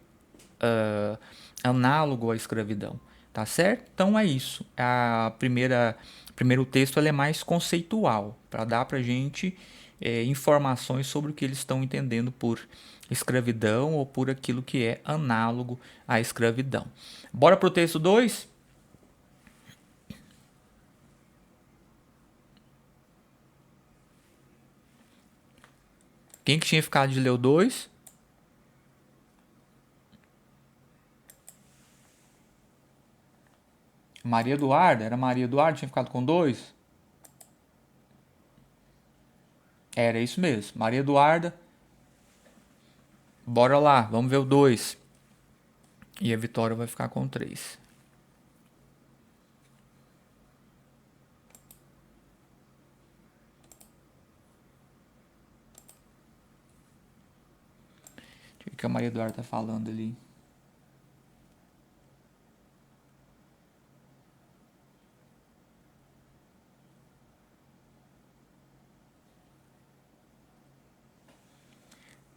análogo à escravidão, tá certo? Então é isso. Primeiro texto ele é mais conceitual, para dar para gente informações sobre o que eles estão entendendo por escravidão ou por aquilo que é análogo à escravidão. Bora pro texto 2? Quem que tinha ficado de ler o 2? Maria Eduarda? Era Maria Eduarda? Tinha ficado com 2? Era isso mesmo. Maria Eduarda. Bora lá, vamos ver o 2. E a Vitória vai ficar com 3. Deixa eu ver o que a Maria Eduarda tá falando ali.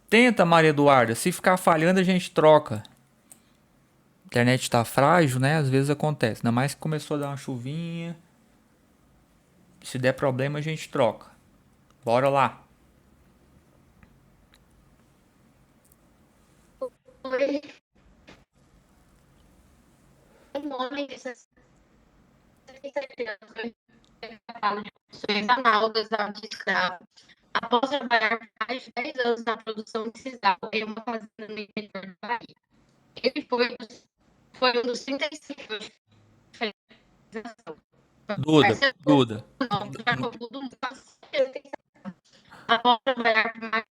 Tenta, Maria Eduarda. Se ficar falhando, a gente troca. A internet tá frágil, né? Às vezes acontece. Ainda mais que começou a dar uma chuvinha. Se der problema, a gente troca. Bora lá. Oi, um homem de 67 anos foi declarado de condições análogas ao de escravo após trabalhar por mais de 10 anos na produção de sisal em uma fazenda no interior da Bahia. Ele foi um dos 35 de fiscalização. Duda, Duda. Jacobu do após trabalhar por mais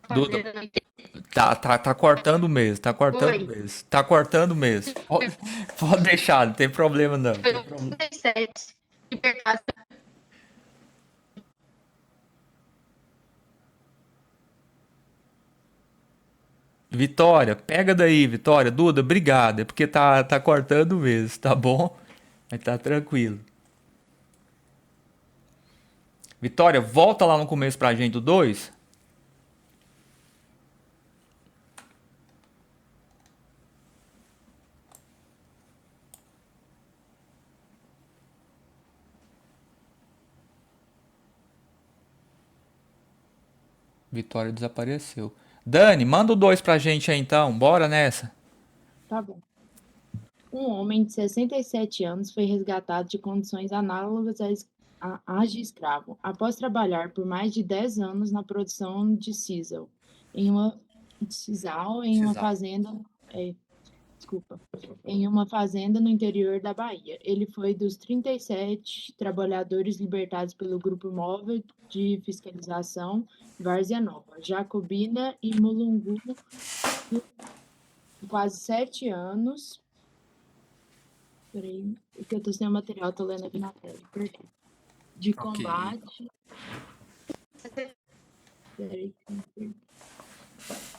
Duda, fazenda no interior. tá cortando mesmo, tá cortando Oi, mesmo. Tá cortando mesmo. Pode deixar, não tem problema não. foi um 37 e percalço. Vitória, pega daí, Vitória. Duda, obrigado. É porque tá cortando mesmo, tá bom? Mas tá tranquilo. Vitória, volta lá no começo pra gente do 2. Vitória desapareceu. Dani, manda o 2 pra gente aí então. Bora nessa. Tá bom. Um homem de 67 anos foi resgatado de condições análogas às de escravo, após trabalhar por mais de 10 anos na produção de sisal em uma Precisar. fazenda, em uma fazenda no interior da Bahia. Ele foi dos 37 trabalhadores libertados pelo Grupo Móvel de Fiscalização Várzea Nova, Jacobina e Mulungu, quase 7 anos. Peraí, porque eu tô sem o material, tô lendo aqui na tela. Perfeito. De Ok. combate. Peraí,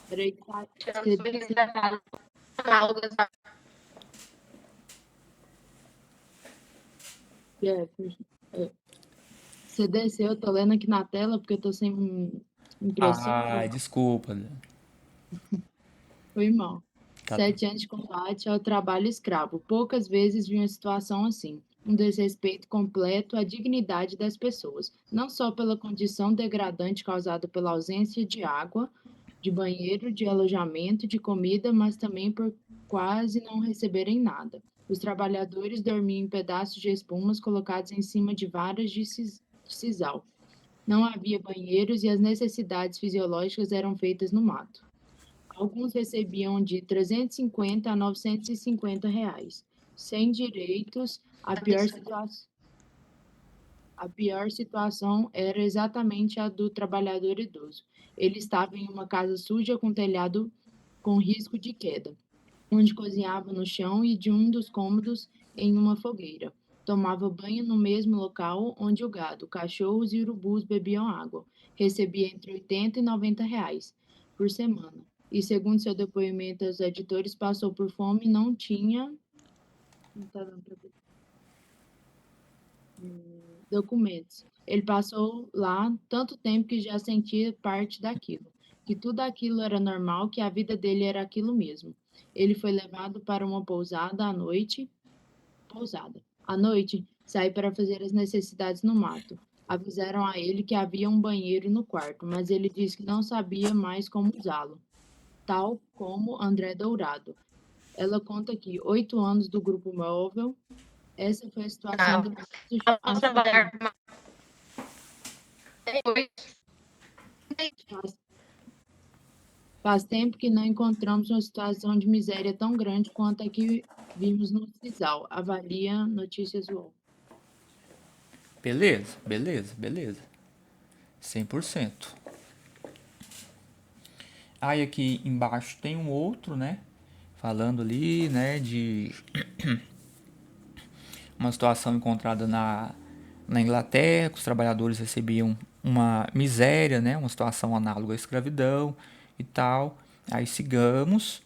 peraí, que tá. Análogas É, Você desceu, eu tô lendo aqui na tela porque eu tô sem impressão. Ah, desculpa. Foi mal. Tá tudo. 7 anos de combate ao trabalho escravo. Poucas vezes vi uma situação assim. Um desrespeito completo à dignidade das pessoas, não só pela condição degradante causada pela ausência de água, de banheiro, de alojamento, de comida, mas também por quase não receberem nada. Os trabalhadores dormiam em pedaços de espumas colocados em cima de varas de sisal. Não havia banheiros e as necessidades fisiológicas eram feitas no mato. Alguns recebiam de 350 a 950 reais, sem direitos. A pior situação era exatamente a do trabalhador idoso. Ele estava em uma casa suja com telhado com risco de queda, onde cozinhava no chão e de um dos cômodos em uma fogueira. Tomava banho no mesmo local onde o gado, cachorros e urubus bebiam água. Recebia entre 80 e 90 reais por semana. E, segundo seu depoimento aos editores, passou por fome e não tinha não tá dando pra ver, documentos. Ele passou lá tanto tempo que já sentia parte daquilo, que tudo aquilo era normal, que a vida dele era aquilo mesmo. Ele foi levado para uma pousada à noite. À noite, saí para fazer as necessidades no mato. Avisaram a ele que havia um banheiro no quarto, mas ele disse que não sabia mais como usá-lo, tal como André Dourado. Ela conta que 8 anos do grupo móvel, essa foi a situação do Após trabalhar por mais de 8 faz, faz tempo que não encontramos uma situação de miséria tão grande quanto a que vimos no Cisal. Avalia Notícias UOL. Beleza, beleza, beleza. 100%. Aí aqui embaixo tem um outro, né? Falando ali, né, de uma situação encontrada na Inglaterra, que os trabalhadores recebiam uma miséria, né, uma situação análoga à escravidão e tal. Aí sigamos,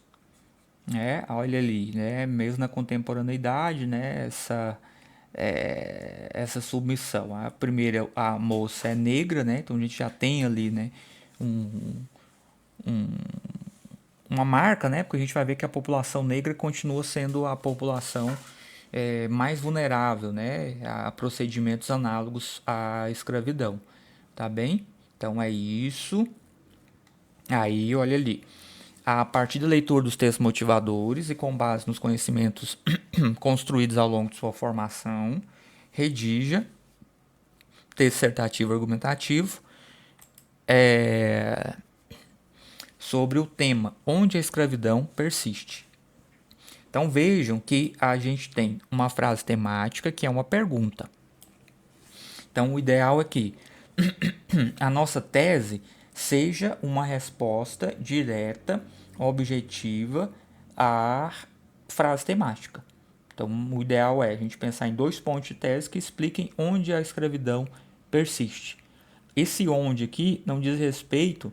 né, olha ali, né, mesmo na contemporaneidade, né, essa submissão. A primeira, a moça é negra, né, então a gente já tem ali, né, um, uma marca, né? Porque a gente vai ver que a população negra continua sendo a população mais vulnerável, né? A procedimentos análogos à escravidão, tá bem? Então é isso. Aí, olha ali. A partir da leitura dos textos motivadores e com base nos conhecimentos construídos ao longo de sua formação, redija texto dissertativo argumentativo sobre o tema onde a escravidão persiste. Então vejam que a gente tem uma frase temática que é uma pergunta. Então o ideal é que a nossa tese seja uma resposta direta, objetiva à frase temática. Então o ideal é a gente pensar em 2 pontos de tese que expliquem onde a escravidão persiste. Esse onde aqui não diz respeito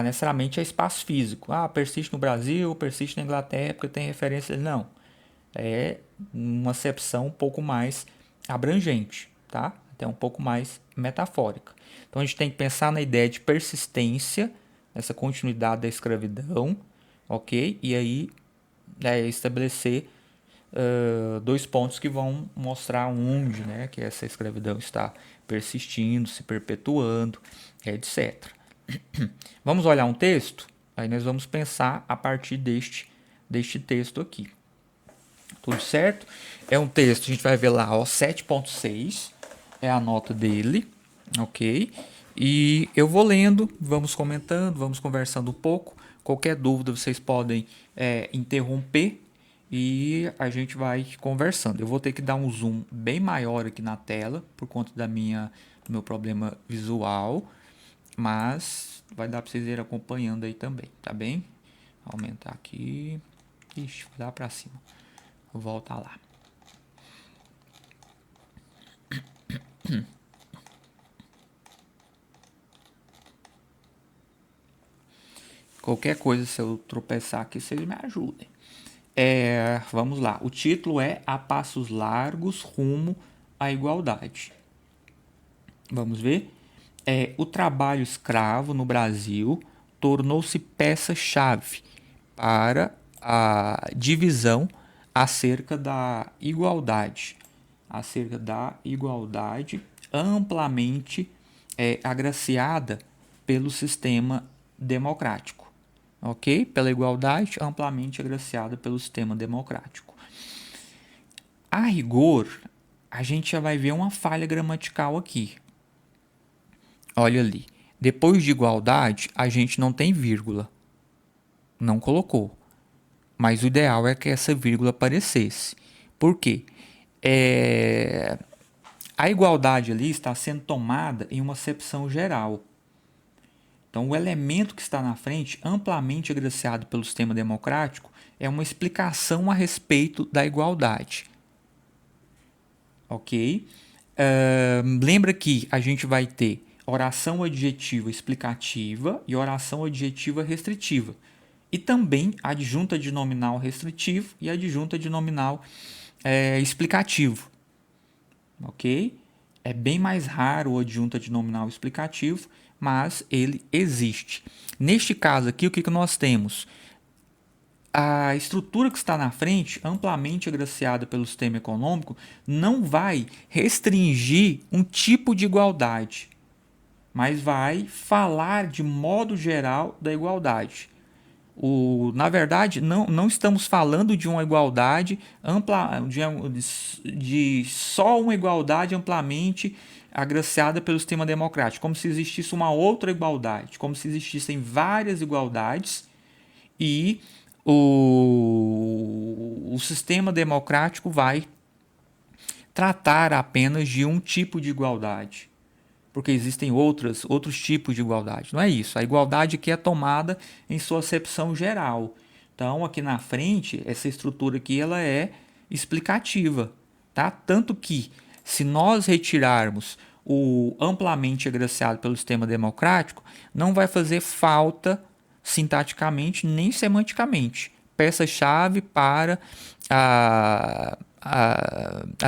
necessariamente a espaço físico. Persiste no Brasil, persiste na Inglaterra, porque tem referência. Não. É uma acepção um pouco mais abrangente, tá? Até um pouco mais metafórica. Então a gente tem que pensar na ideia de persistência, essa continuidade da escravidão, ok? E aí estabelecer 2 pontos que vão mostrar onde, né, que essa escravidão está persistindo, se perpetuando, etc. Vamos olhar um texto? Aí nós vamos pensar a partir deste texto aqui. Tudo certo? É um texto, a gente vai ver lá, ó, 7.6, é a nota dele, ok? E eu vou lendo, vamos comentando, vamos conversando um pouco. Qualquer dúvida vocês podem interromper e a gente vai conversando. Eu vou ter que dar um zoom bem maior aqui na tela por conta do meu problema visual, mas vai dar para vocês irem acompanhando aí também, tá bem? Aumentar aqui. Ixi, vai dar para cima. Vou voltar lá. Qualquer coisa, se eu tropeçar aqui, vocês me ajudem. Vamos lá. O título é A Passos Largos Rumo à Igualdade. Vamos ver. O trabalho escravo no Brasil tornou-se peça-chave para a divisão acerca da igualdade, amplamente agraciada pelo sistema democrático, ok? Pela igualdade amplamente agraciada pelo sistema democrático. A rigor, a gente já vai ver uma falha gramatical aqui. Olha ali. Depois de igualdade, a gente não tem vírgula. Não colocou. Mas o ideal é que essa vírgula aparecesse. Por quê? A igualdade ali está sendo tomada em uma acepção geral. Então, o elemento que está na frente, amplamente agraciado pelo sistema democrático, é uma explicação a respeito da igualdade. Ok? Lembra que a gente vai ter oração adjetiva explicativa e oração adjetiva restritiva. E também adjunta de nominal restritivo e adjunta de nominal explicativo. Ok? É bem mais raro o adjunta de nominal explicativo, mas ele existe. Neste caso aqui, o que nós temos? A estrutura que está na frente, amplamente agraciada pelo sistema econômico, não vai restringir um tipo de igualdade, mas vai falar de modo geral da igualdade. Na verdade, não estamos falando de uma igualdade ampla, de só uma igualdade amplamente agraciada pelo sistema democrático, como se existisse uma outra igualdade, como se existissem várias igualdades e o sistema democrático vai tratar apenas de um tipo de igualdade, porque existem outros tipos de igualdade. Não é isso. A igualdade aqui é tomada em sua acepção geral. Então, aqui na frente, essa estrutura aqui ela é explicativa, tá? Tanto que, se nós retirarmos o amplamente agraciado pelo sistema democrático, não vai fazer falta sintaticamente nem semanticamente. Peça-chave para a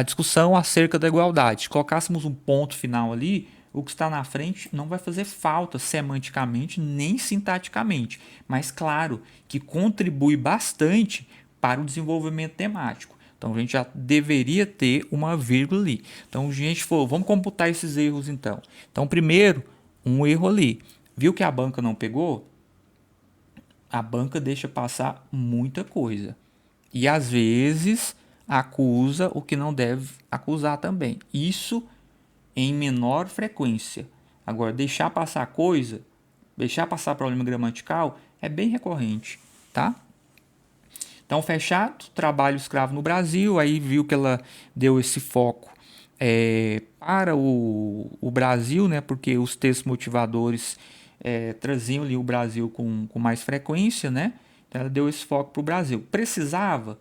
discussão acerca da igualdade. Se colocássemos um ponto final ali, o que está na frente não vai fazer falta semanticamente nem sintaticamente, mas claro que contribui bastante para o desenvolvimento temático. Então a gente já deveria ter uma vírgula ali. Então, gente, vamos computar esses erros então. Então, primeiro, um erro ali. Viu que a banca não pegou? A banca deixa passar muita coisa. E às vezes acusa o que não deve acusar também. Isso em menor frequência. Agora, deixar passar coisa, deixar passar problema gramatical é bem recorrente, tá? Então, fechado, trabalho escravo no Brasil, aí viu que ela deu esse foco para o Brasil, né? Porque os textos motivadores traziam ali o Brasil com mais frequência, né? Então, ela deu esse foco para o Brasil. Precisava?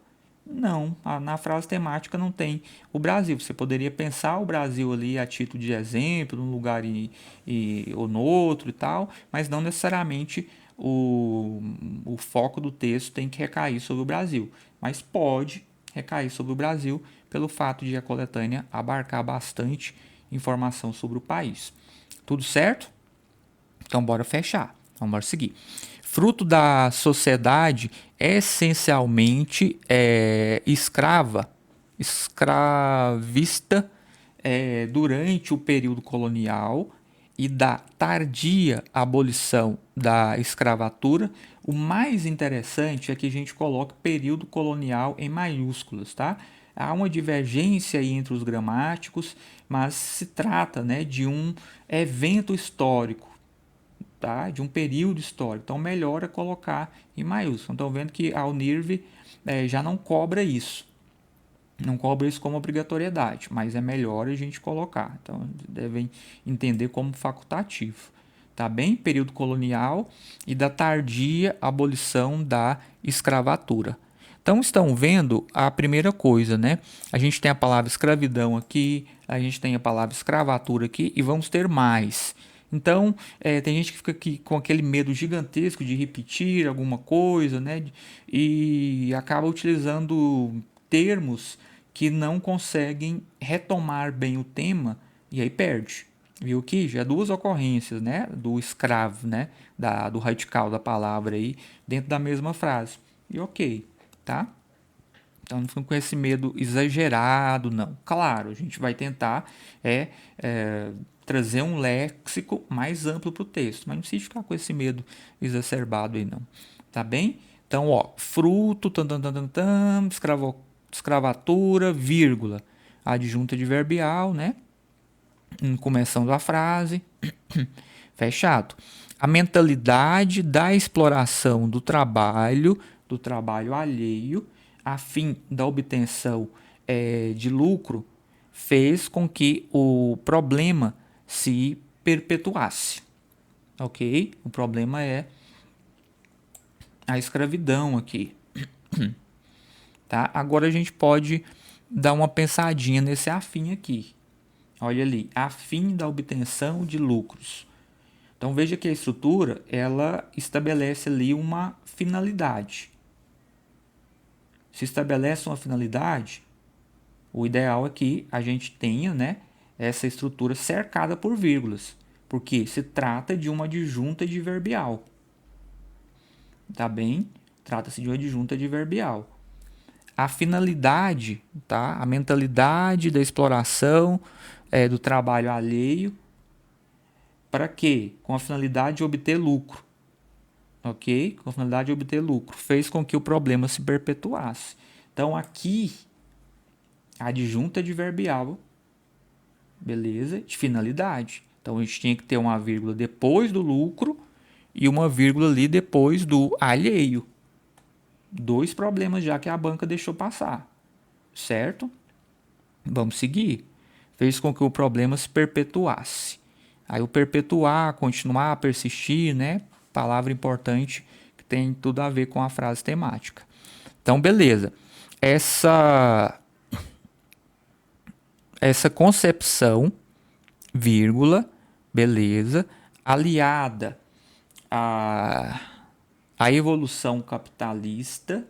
Não, na frase temática não tem o Brasil. Você poderia pensar o Brasil ali a título de exemplo, num lugar ou no outro e tal, mas não necessariamente o foco do texto tem que recair sobre o Brasil. Mas pode recair sobre o Brasil pelo fato de a coletânea abarcar bastante informação sobre o país. Tudo certo? Então, bora fechar. Vamos bora seguir. Fruto da sociedade essencialmente escravista durante o período colonial e da tardia abolição da escravatura, o mais interessante é que a gente coloca período colonial em maiúsculas, tá? Há uma divergência aí entre os gramáticos, mas se trata, né, de um evento histórico, tá? De um período histórico. Então, melhor é colocar em maiúsculo. Estão vendo que a UNIRV já não cobra isso. Não cobra isso como obrigatoriedade, mas é melhor a gente colocar. Então, devem entender como facultativo. Tá bem? Período colonial e da tardia abolição da escravatura. Então, estão vendo a primeira coisa, né? A gente tem a palavra escravidão aqui, a gente tem a palavra escravatura aqui e vamos ter mais. Então, tem gente que fica aqui com aquele medo gigantesco de repetir alguma coisa, né? E acaba utilizando termos que não conseguem retomar bem o tema e aí perde. Viu que já duas ocorrências, né, do escravo, né, do radical da palavra aí, dentro da mesma frase. E ok, tá? Então não fica com esse medo exagerado, não. Claro, a gente vai tentar trazer um léxico mais amplo para o texto, mas não precisa ficar com esse medo exacerbado aí, não. Tá bem? Então, ó, fruto, escravatura, vírgula, adjunta adverbial, né? Começando a frase, fechado. A mentalidade da exploração do trabalho alheio, a fim da obtenção de lucro, fez com que o problema se perpetuasse. Ok? O problema é a escravidão aqui. Tá? Agora a gente pode dar uma pensadinha nesse afim aqui. Olha ali, a fim da obtenção de lucros. Então veja que a estrutura ela estabelece ali uma finalidade. Se estabelece uma finalidade, o ideal é que a gente tenha, né, essa estrutura cercada por vírgulas, porque se trata de uma adjunta adverbial. Tá bem? Trata-se de uma adjunta adverbial. A finalidade, tá? A mentalidade da exploração do trabalho alheio, para quê? Com a finalidade de obter lucro. Ok? Com a finalidade de obter lucro. Fez com que o problema se perpetuasse. Então, aqui, a adjunta adverbial, beleza? De finalidade. Então, a gente tinha que ter uma vírgula depois do lucro e uma vírgula ali depois do alheio. Dois problemas já que a banca deixou passar. Certo? Vamos seguir. Fez com que o problema se perpetuasse. Aí o perpetuar, continuar, persistir, né? Palavra importante que tem tudo a ver com a frase temática. Então, beleza. Essa concepção, vírgula, beleza, aliada à evolução capitalista,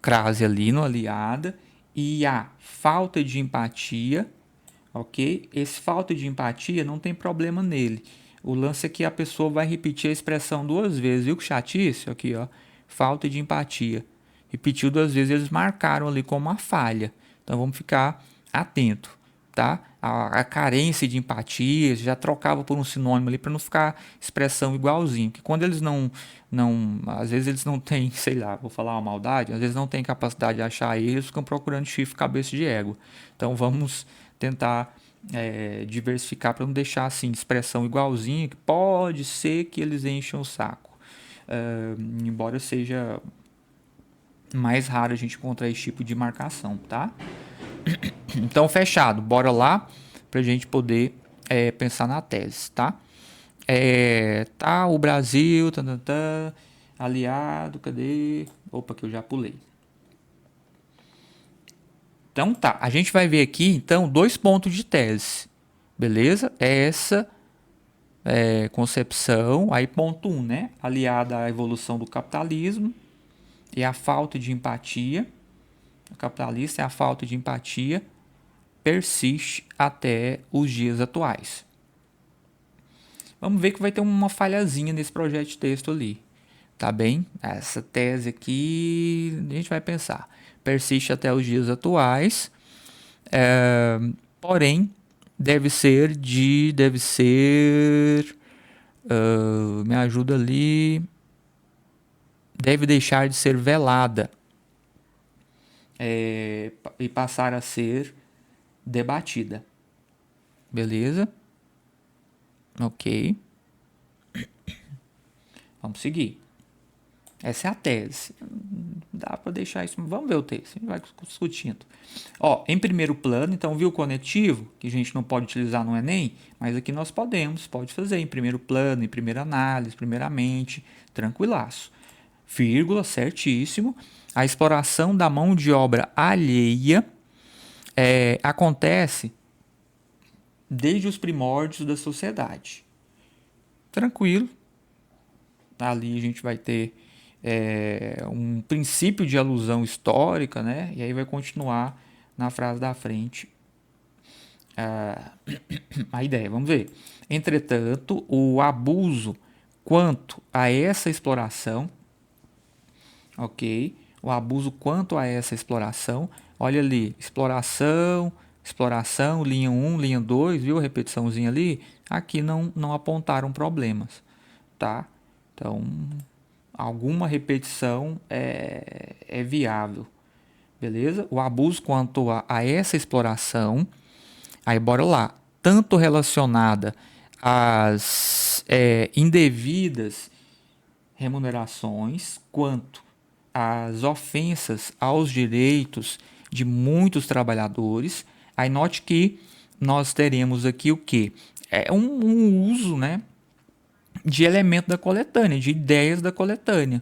crase ali no aliada, e a falta de empatia, ok? Esse falta de empatia não tem problema nele. O lance é que a pessoa vai repetir a expressão duas vezes, viu que chatice? Aqui, ó, falta de empatia. Repetiu duas vezes, eles marcaram ali como uma falha. Então vamos ficar atento, tá? A carência de empatia, já trocava por um sinônimo ali para não ficar expressão igualzinho. Porque quando eles às vezes eles não têm, sei lá, vou falar uma maldade, às vezes não têm capacidade de achar eles, ficam procurando chifre, cabeça de égua. Então vamos tentar diversificar para não deixar assim expressão igualzinha, que pode ser que eles enchem o saco. Embora seja mais raro a gente encontrar esse tipo de marcação, tá? Então, fechado. Bora lá para a gente poder pensar na tese, tá? Tá, o Brasil, aliado, cadê? Opa, que eu já pulei. Então, tá. A gente vai ver aqui, então, 2 pontos de tese. Beleza? Essa concepção, aí ponto 1, né? Aliada à evolução do capitalismo e a falta de empatia. O capitalista é a falta de empatia persiste até os dias atuais. Vamos ver que vai ter uma falhazinha nesse projeto de texto ali. Tá bem? Essa tese aqui a gente vai pensar. Persiste até os dias atuais. Porém, me ajuda ali. Deve deixar de ser velada. E passar a ser debatida. Beleza? Ok. Vamos seguir. Essa é a tese. Dá para deixar isso. Vamos ver o texto. A gente vai discutindo. Ó, em primeiro plano, então, viu o conectivo, que a gente não pode utilizar no Enem, mas aqui nós pode fazer em primeiro plano, em primeira análise, primeiramente, tranquilaço. Vírgula, certíssimo. A exploração da mão de obra alheia acontece desde os primórdios da sociedade. Tranquilo. Ali a gente vai ter um princípio de alusão histórica, né? E aí vai continuar na frase da frente a ideia, vamos ver. Entretanto, o abuso quanto a essa exploração, ok? O abuso quanto a essa exploração, olha ali, exploração, exploração, linha 1, linha 2, viu a repetiçãozinha ali? Aqui não apontaram problemas, tá? Então, alguma repetição é viável, beleza? O abuso quanto a essa exploração, aí bora lá, tanto relacionada às indevidas remunerações, quanto às ofensas aos direitos de muitos trabalhadores. Aí note que nós teremos aqui o que? É um uso, né, de elemento da coletânea, de ideias da coletânea,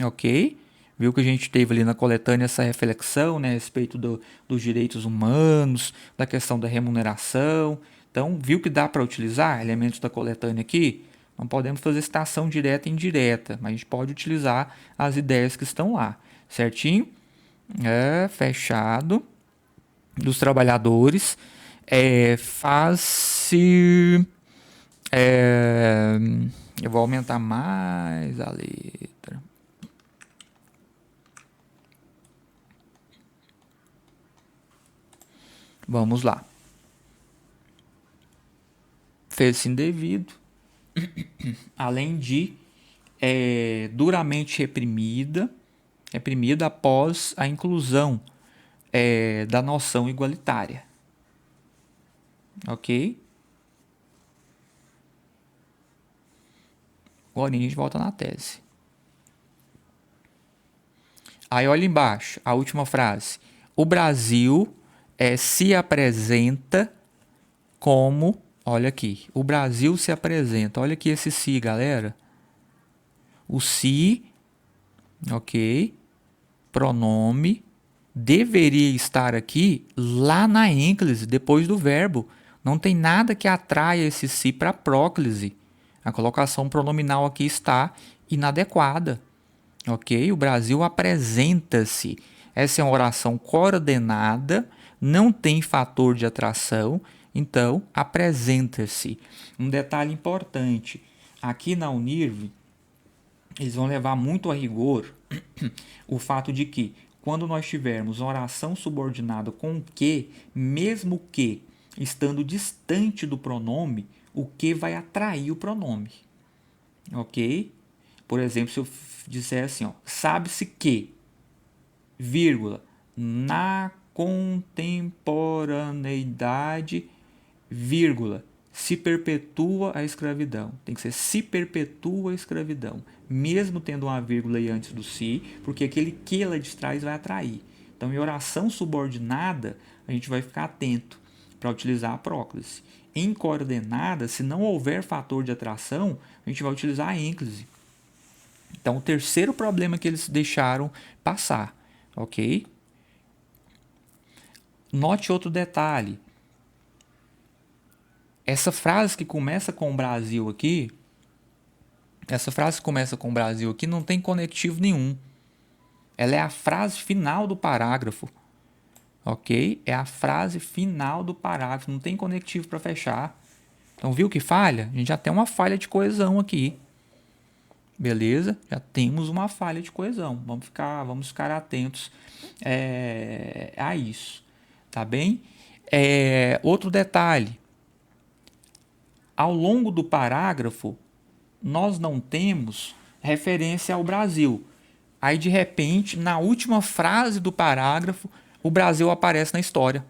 ok? Viu que a gente teve ali na coletânea essa reflexão, né, a respeito dos direitos humanos, da questão da remuneração. Então, viu que dá para utilizar elementos da coletânea aqui? Não podemos fazer citação direta e indireta, mas a gente pode utilizar as ideias que estão lá, certinho? Fechado. Dos trabalhadores. Faz-se... eu vou aumentar mais a letra. Vamos lá. Fez-se indevido, além de duramente reprimida após a inclusão da noção igualitária. Ok? Agora a gente volta na tese. Aí olha embaixo, a última frase. O Brasil se apresenta como... Olha aqui, o Brasil se apresenta. Olha aqui esse se, galera. O se, ok, pronome, deveria estar aqui lá na ênclise, depois do verbo. Não tem nada que atraia esse se para a próclise. A colocação pronominal aqui está inadequada. Ok? O Brasil apresenta-se. Essa é uma oração coordenada, não tem fator de atração, então apresenta-se. Um detalhe importante, aqui na Unirv, eles vão levar muito a rigor o fato de que, quando nós tivermos uma oração subordinada com que, mesmo que estando distante do pronome, o que vai atrair o pronome. Ok? Por exemplo, se eu disser assim, ó, sabe-se que, vírgula, na contemporaneidade, vírgula, se perpetua a escravidão. Tem que ser se perpetua a escravidão, mesmo tendo uma vírgula aí antes do se, porque aquele que lá de trás vai atrair. Então, em oração subordinada, a gente vai ficar atento para utilizar a próclise. Em coordenada, se não houver fator de atração, a gente vai utilizar a ênclise. Então, o terceiro problema que eles deixaram passar, ok? Note outro detalhe. Essa frase que começa com o Brasil aqui, não tem conectivo nenhum. Ela é a frase final do parágrafo, ok? É a frase final do parágrafo, não tem conectivo para fechar. Então, viu que falha? A gente já tem uma falha de coesão aqui. Beleza? Já temos uma falha de coesão. Vamos ficar atentos a isso. Tá bem? Outro detalhe. Ao longo do parágrafo, nós não temos referência ao Brasil. Aí, de repente, na última frase do parágrafo, o Brasil aparece na história.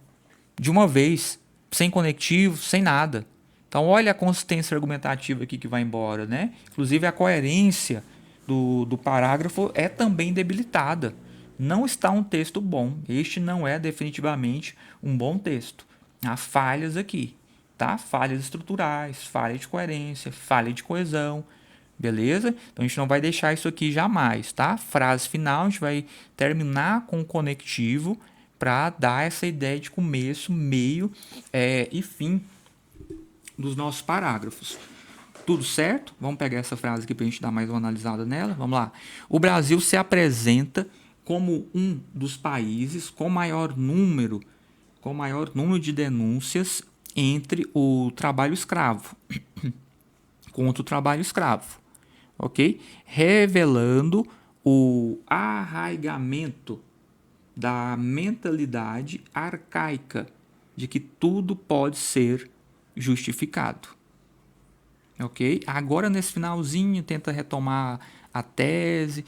De uma vez, sem conectivo, sem nada. Então, olha a consistência argumentativa aqui que vai embora, né? Inclusive, a coerência do parágrafo é também debilitada. Não está um texto bom. Este não é definitivamente um bom texto. Há falhas aqui, tá? Falhas estruturais, falha de coerência, falha de coesão, beleza? Então, a gente não vai deixar isso aqui jamais, tá? Frase final, a gente vai terminar com o conectivo para dar essa ideia de começo, meio e fim dos nossos parágrafos. Tudo certo? Vamos pegar essa frase aqui para a gente dar mais uma analisada nela. Vamos lá. O Brasil se apresenta como um dos países com maior número com maior número de denúncias entre o trabalho escravo, contra o trabalho escravo, ok? Revelando o arraigamento da mentalidade arcaica de que tudo pode ser justificado, ok? Agora nesse finalzinho tenta retomar a tese,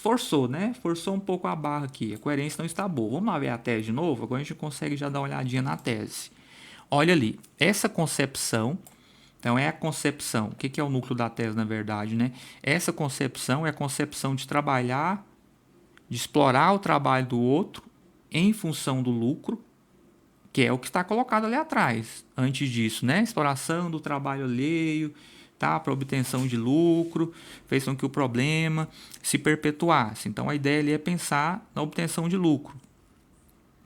forçou, né? Forçou um pouco a barra aqui, a coerência não está boa. Vamos lá ver a tese de novo, agora a gente consegue já dar uma olhadinha na tese. Olha ali, essa concepção, então é a concepção, o que é o núcleo da tese na verdade, né? Essa concepção é a concepção de trabalhar, de explorar o trabalho do outro em função do lucro, que é o que está colocado ali atrás. Antes disso, né? Exploração do trabalho alheio, tá? Para obtenção de lucro, fez com que o problema se perpetuasse. Então a ideia ali é pensar na obtenção de lucro.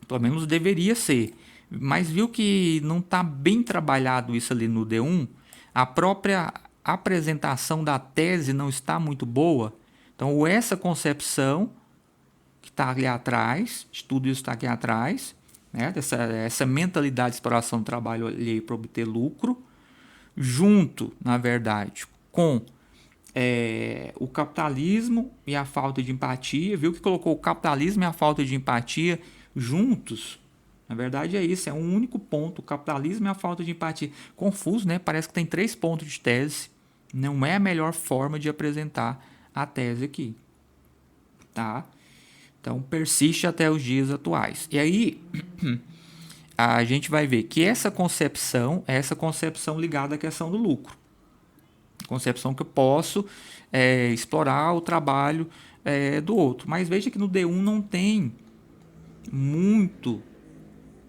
Pelo menos deveria ser. Mas viu que não está bem trabalhado isso ali no D1? A própria apresentação da tese não está muito boa. Então essa concepção que está ali atrás, de tudo isso está aqui atrás, né? Essa mentalidade de exploração do trabalho alheio para obter lucro, junto, na verdade, com o capitalismo e a falta de empatia, viu que colocou o capitalismo e a falta de empatia juntos? Na verdade é isso, é um único ponto, o capitalismo e a falta de empatia. Confuso, né? Parece que tem 3 pontos de tese, não é a melhor forma de apresentar a tese aqui, tá? Então persiste até os dias atuais. E aí a gente vai ver que essa concepção é essa concepção ligada à questão do lucro. Concepção que eu posso explorar o trabalho do outro. Mas veja que no D1 não tem muito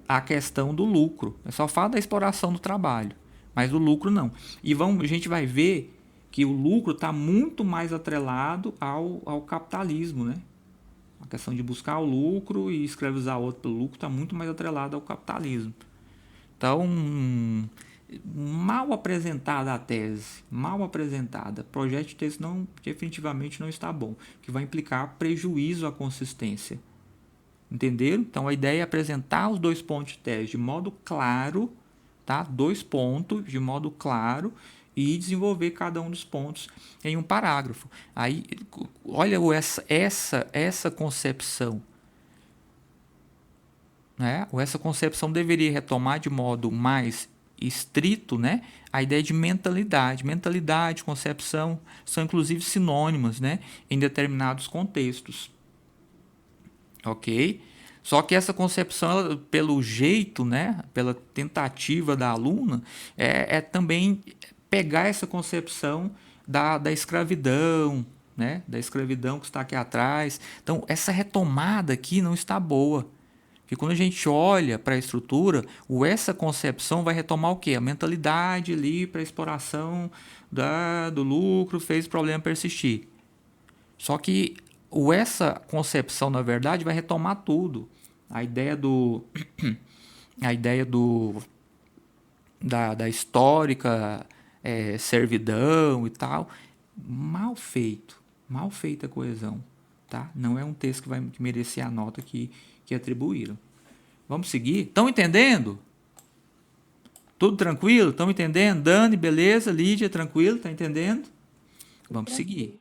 a questão do lucro. É só fala da exploração do trabalho, mas do lucro não. E a gente vai ver que o lucro está muito mais atrelado ao capitalismo, né? A questão de buscar o lucro e escravizar o outro pelo lucro está muito mais atrelada ao capitalismo. Então, mal apresentada a tese, mal apresentada. O projeto de texto definitivamente não está bom, que vai implicar prejuízo à consistência. Entenderam? Então, a ideia é apresentar os 2 pontos de tese de modo claro, tá? 2 pontos de modo claro, e desenvolver cada um dos pontos em um parágrafo. Aí, olha essa concepção, né? Essa concepção deveria retomar de modo mais estrito, né? A ideia de mentalidade. Mentalidade, concepção são inclusive sinônimas, né? Em determinados contextos. Ok? Só que essa concepção, pelo jeito, né? Pela tentativa da aluna, é também pegar essa concepção da escravidão, né? Da escravidão que está aqui atrás. Então, essa retomada aqui não está boa. Porque quando a gente olha para a estrutura, essa concepção vai retomar o quê? A mentalidade ali para a exploração do lucro fez o problema persistir. Só que essa concepção, na verdade, vai retomar tudo. A ideia da histórica servidão e tal, mal feita a coesão, tá? Não é um texto que vai merecer a nota que atribuíram. Vamos seguir? Estão entendendo? Tudo tranquilo? Estão entendendo? Dani, beleza? Lídia, tranquilo? Está entendendo? Vamos seguir.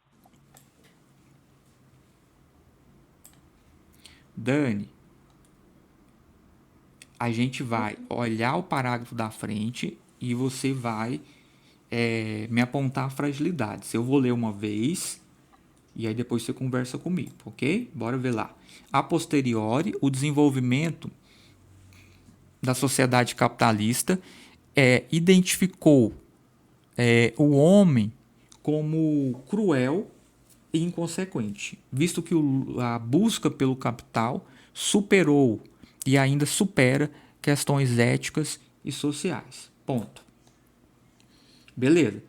Dani, a gente vai olhar o parágrafo da frente e você vai me apontar fragilidades. Eu vou ler uma vez e aí depois você conversa comigo, ok? Bora ver lá. A posteriori, o desenvolvimento da sociedade capitalista identificou o homem como cruel e inconsequente, visto que a busca pelo capital superou e ainda supera questões éticas e sociais. Ponto. Beleza.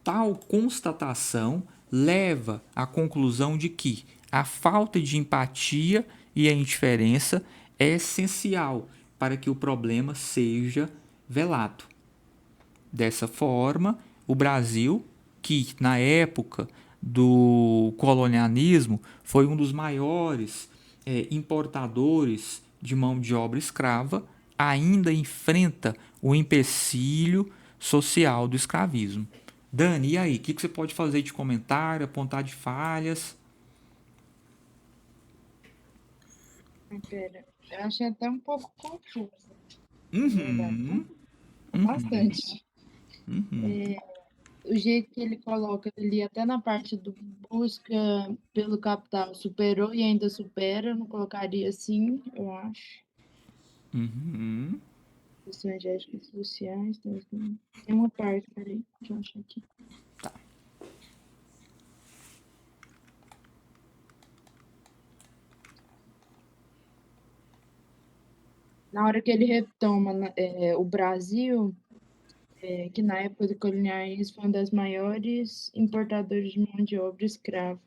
Tal constatação leva à conclusão de que a falta de empatia e a indiferença é essencial para que o problema seja velado. Dessa forma, o Brasil, que na época do colonialismo foi um dos maiores importadores de mão de obra escrava, ainda enfrenta o empecilho social do escravismo. Dani, e aí? O que você pode fazer de comentário, apontar de falhas? Pera, eu achei até um pouco confuso, na verdade. Uhum, Bastante. uhum. O jeito que ele coloca ali, até na parte do busca pelo capital, superou e ainda supera, eu não colocaria assim, eu acho. Questões éticas e sociais, tem uma parte, peraí, deixa eu achar aqui. Na hora que ele retoma o Brasil, que na época do colonialismo foi uma das maiores importadoras de mão de obra escrava.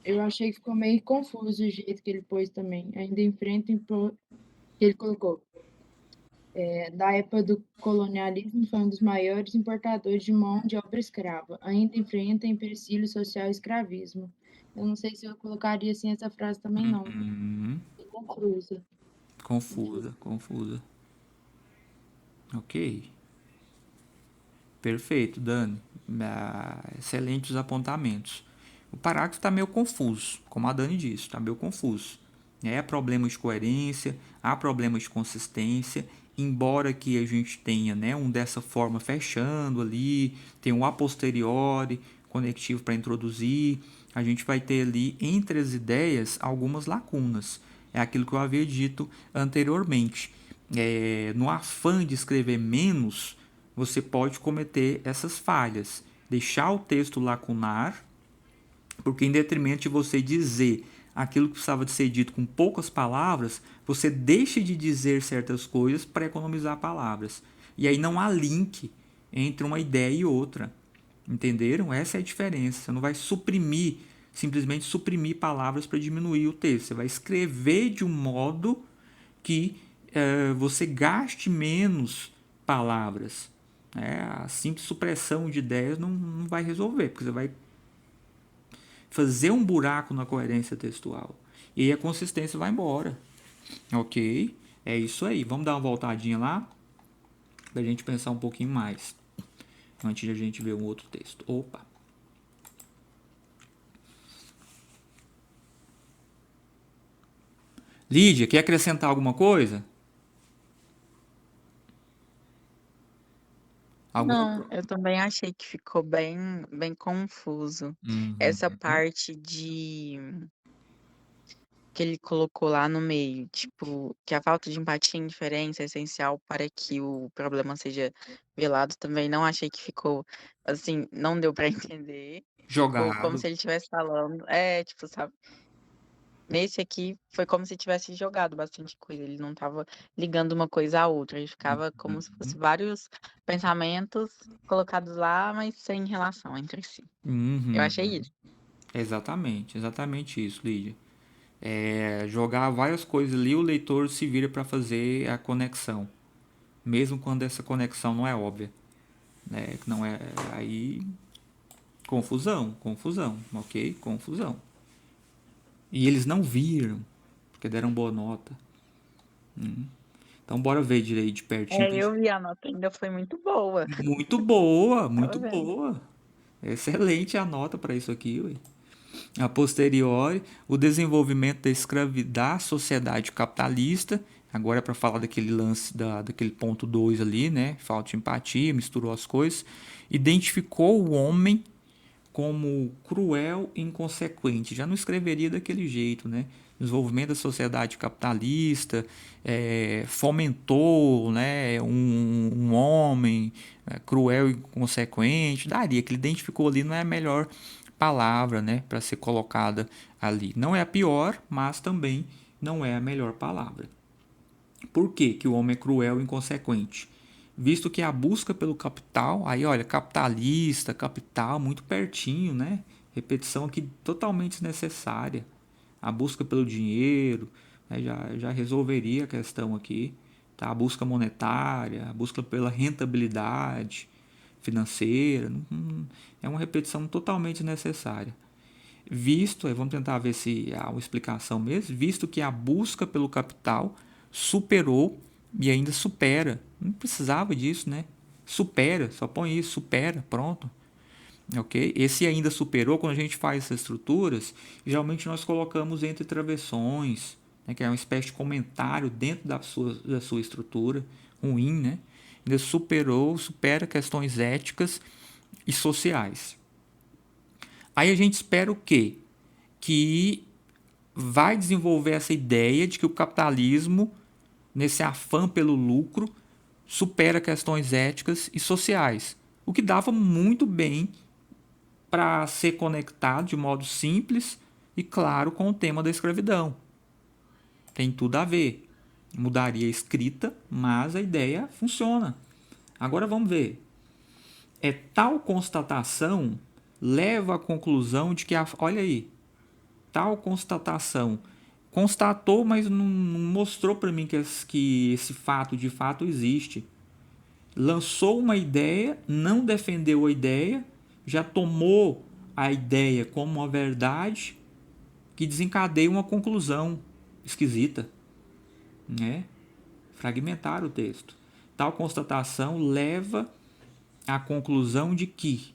Eu achei que ficou meio confuso o jeito que ele pôs também. Ainda enfrenta que ele colocou. Da época do colonialismo foi um dos maiores importadores de mão de obra escrava. Ainda enfrenta empecilho social e escravismo. Eu não sei se eu colocaria assim essa frase também não. Confusa. Confusa, confusa. Ok. Perfeito, Dani. Excelentes apontamentos. O parágrafo está meio confuso, como a Dani disse, está meio confuso. Há problemas de coerência, há problemas de consistência, embora que a gente tenha, né, um dessa forma fechando ali, tem um a posteriori conectivo para introduzir, a gente vai ter ali entre as ideias algumas lacunas. É aquilo que eu havia dito anteriormente. No afã de escrever menos, você pode cometer essas falhas. Deixar o texto lacunar, porque em detrimento de você dizer aquilo que precisava de ser dito com poucas palavras, você deixa de dizer certas coisas para economizar palavras. E aí não há link entre uma ideia e outra. Entenderam? Essa é a diferença. Você não vai simplesmente suprimir palavras para diminuir o texto. Você vai escrever de um modo que você gaste menos palavras. A simples supressão de ideias não vai resolver, porque você vai fazer um buraco na coerência textual. E aí a consistência vai embora. Ok? É isso aí. Vamos dar uma voltadinha lá para a gente pensar um pouquinho mais. Antes de a gente ver um outro texto. Opa! Lídia, quer acrescentar alguma coisa? Alguma? Não, eu também achei que ficou bem confuso. Essa parte de que ele colocou lá no meio, tipo, que a falta de empatia e indiferença é essencial para que o problema seja velado, também não achei que ficou, assim, não deu para entender. Ficou como Jogado. se ele estivesse falando, tipo, sabe? Nesse aqui foi como se tivesse jogado bastante coisa, ele não estava ligando uma coisa à outra, ele ficava como se fosse vários pensamentos colocados lá, mas sem relação entre si. Eu achei isso. Exatamente, exatamente isso, Lídia. Jogar várias coisas ali, o leitor se vira para fazer a conexão, mesmo quando essa conexão não é óbvia, né? Não é aí confusão, confusão, ok? Confusão. E eles não viram, porque deram boa nota. Então bora ver direito de pertinho. Eu vi a nota, ainda foi muito boa. Muito boa, Tava muito vendo. boa. Excelente a nota para isso aqui, ué. A posteriori, o desenvolvimento da sociedade capitalista, agora é para falar daquele lance, daquele ponto 2 ali, né? Falta de empatia, misturou as coisas, identificou o homem como cruel e inconsequente. Já não escreveria daquele jeito, né? Desenvolvimento da sociedade capitalista, fomentou, né, um homem cruel e inconsequente, daria, que ele identificou ali não é a melhor palavra, né, para ser colocada ali. Não é a pior, mas também não é a melhor palavra. Por que que o homem é cruel e inconsequente? Visto que a busca pelo capital, aí olha, capitalista, capital, muito pertinho, né? Repetição aqui totalmente desnecessária. A busca pelo dinheiro, né, já resolveria a questão aqui. Tá? A busca monetária, a busca pela rentabilidade financeira, é uma repetição totalmente necessária. vamos tentar ver se há uma explicação mesmo, visto que a busca pelo capital superou e ainda supera. Não precisava disso, né? Supera, só põe isso, supera, pronto. Ok? Esse ainda superou, quando a gente faz essas estruturas, geralmente nós colocamos entre travessões, né, que é uma espécie de comentário dentro da sua estrutura, ruim, né? Ainda superou, supera questões éticas e sociais. Aí a gente espera o quê? Que vai desenvolver essa ideia de que o capitalismo, nesse afã pelo lucro, supera questões éticas e sociais, o que dava muito bem para ser conectado de modo simples e claro com o tema da escravidão. Tem tudo a ver. Mudaria a escrita, mas a ideia funciona. Agora vamos ver. Tal constatação leva à conclusão de que, olha aí, tal constatação constatou, mas não mostrou para mim que esse fato de fato existe. Lançou uma ideia, não defendeu a ideia, já tomou a ideia como uma verdade que desencadeia uma conclusão esquisita, né? Fragmentar o texto. Tal constatação leva à conclusão de que,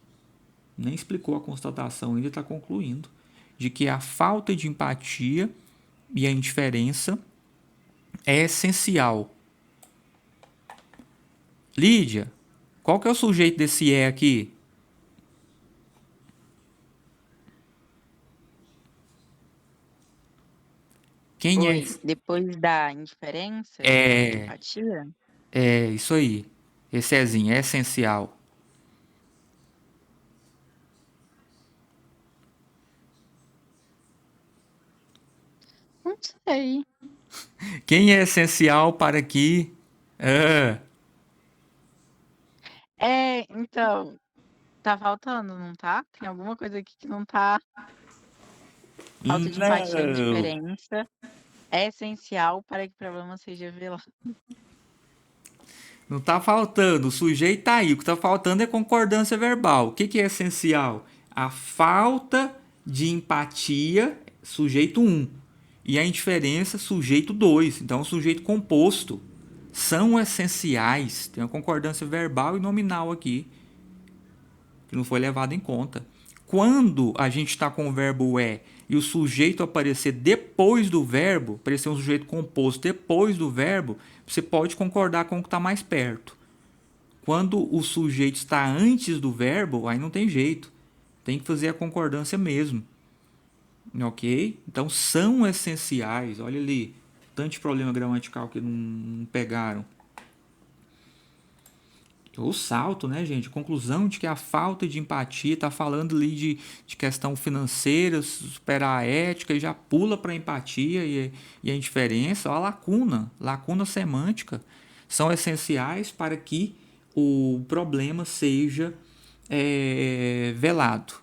nem explicou a constatação, ainda está concluindo, de que a falta de empatia e a indiferença é essencial. Lídia, qual que é o sujeito desse é aqui? Quem é? Oi, depois da indiferença e falta de É, empatia? é isso aí. Esse ézinho é essencial. Não sei. Quem é essencial para que... Ah, Então, tá faltando, não tá? Tem alguma coisa aqui que não tá. Falta de empatia e não. indiferença é essencial para que o problema seja velado. Não está faltando. O sujeito está aí. O que está faltando é concordância verbal. O que é essencial? A falta de empatia, sujeito 1. E a indiferença, sujeito 2. Então, o sujeito composto. São essenciais. Tem uma concordância verbal e nominal aqui, que não foi levado em conta. Quando a gente está com o verbo é e o sujeito aparecer depois do verbo, aparecer um sujeito composto depois do verbo, você pode concordar com o que está mais perto. Quando o sujeito está antes do verbo, aí não tem jeito. Tem que fazer a concordância mesmo. Ok? Então são essenciais. Olha ali, tanto problema gramatical que não pegaram. O salto, né, gente? Conclusão de que a falta de empatia está falando ali de questão financeira, superar a ética e já pula para a empatia e a indiferença. A lacuna semântica, são essenciais para que o problema seja velado.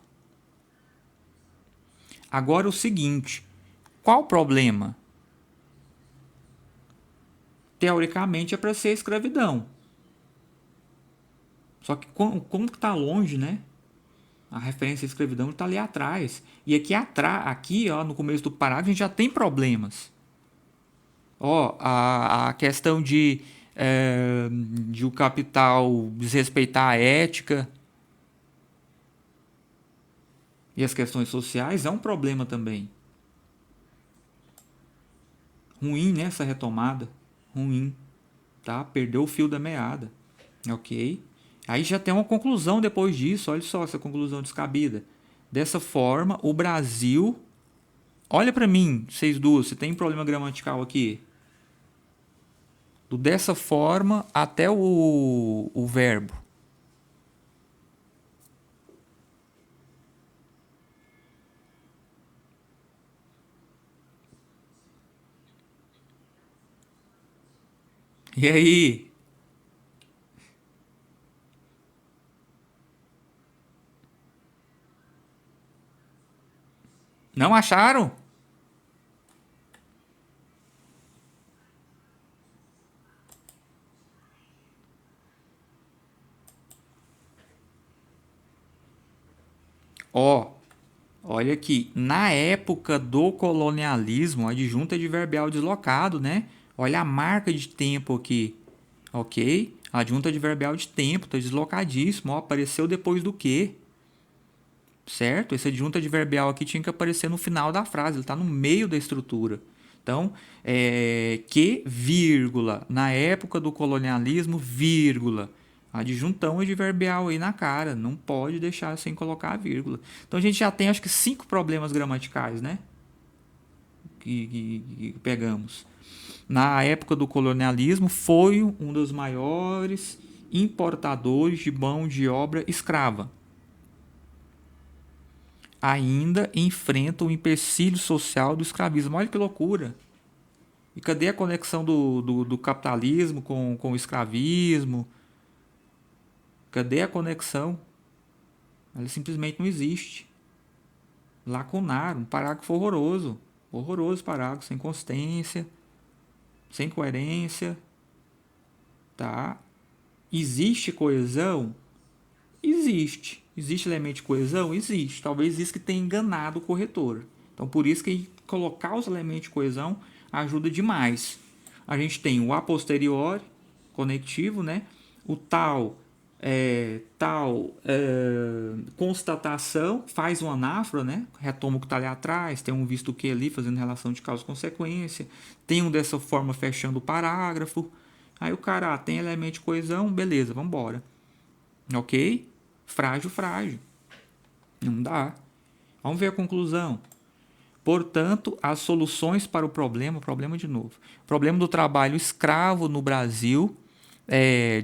Agora o seguinte, qual o problema? Teoricamente é para ser escravidão. Só que como que está longe, né? A referência à escravidão está ali atrás. E aqui, ó, no começo do parágrafo, a gente já tem problemas. Ó, a questão de o capital desrespeitar a ética e as questões sociais é um problema também. Ruim, né, essa retomada. Ruim. Tá? Perdeu o fio da meada. Ok? Aí já tem uma conclusão depois disso. Olha só essa conclusão descabida. Dessa forma, o Brasil... Olha para mim, vocês duas, se tem problema gramatical aqui. Do dessa forma até o verbo. E aí? Não acharam? Ó, Olha aqui, na época do colonialismo, adjunto adverbial deslocado, né? Olha a marca de tempo aqui, ok? Adjunto adverbial de tempo, tá deslocadíssimo, ó, apareceu depois do que, certo? Esse adjunto adverbial aqui tinha que aparecer no final da frase, ele está no meio da estrutura. Então, que, vírgula, na época do colonialismo, vírgula, adjuntão adverbial aí na cara, não pode deixar sem colocar a vírgula. Então a gente já tem acho que 5 problemas gramaticais, né? Que pegamos. Na época do colonialismo, foi um dos maiores importadores de mão de obra escrava. Ainda enfrenta o empecilho social do escravismo. Olha que loucura! E cadê a conexão do capitalismo com o escravismo? Cadê a conexão? Ela simplesmente não existe. Lacunar, um parágrafo horroroso. Horroroso parágrafo, sem consistência, sem coerência. Tá? Existe coesão? Existe. Existe elemento de coesão? Existe. Talvez isso que tenha enganado o corretor. Então, por isso que colocar os elementos de coesão ajuda demais. A gente tem o a posteriori, conectivo, né? O tal constatação, faz uma anáfora, né? Retoma o que está ali atrás, tem um visto que ali, fazendo relação de causa e consequência, tem um dessa forma fechando o parágrafo. Aí o cara tem elemento de coesão, beleza, vamos embora. Ok? Frágil, frágil. Não dá. Vamos ver a conclusão. Portanto, as soluções para o problema de novo, o problema do trabalho escravo no Brasil,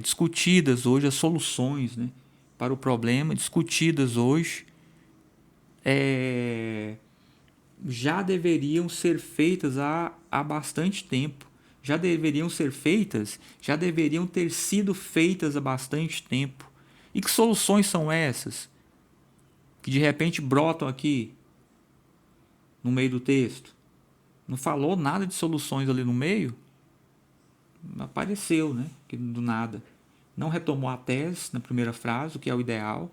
discutidas hoje, as soluções, né, para o problema, discutidas hoje, já deveriam ser feitas há bastante tempo. Já deveriam ter sido feitas há bastante tempo. E que soluções são essas? Que de repente brotam aqui no meio do texto. Não falou nada de soluções ali no meio. Apareceu, né? Que do nada. Não retomou a tese na primeira frase, o que é o ideal.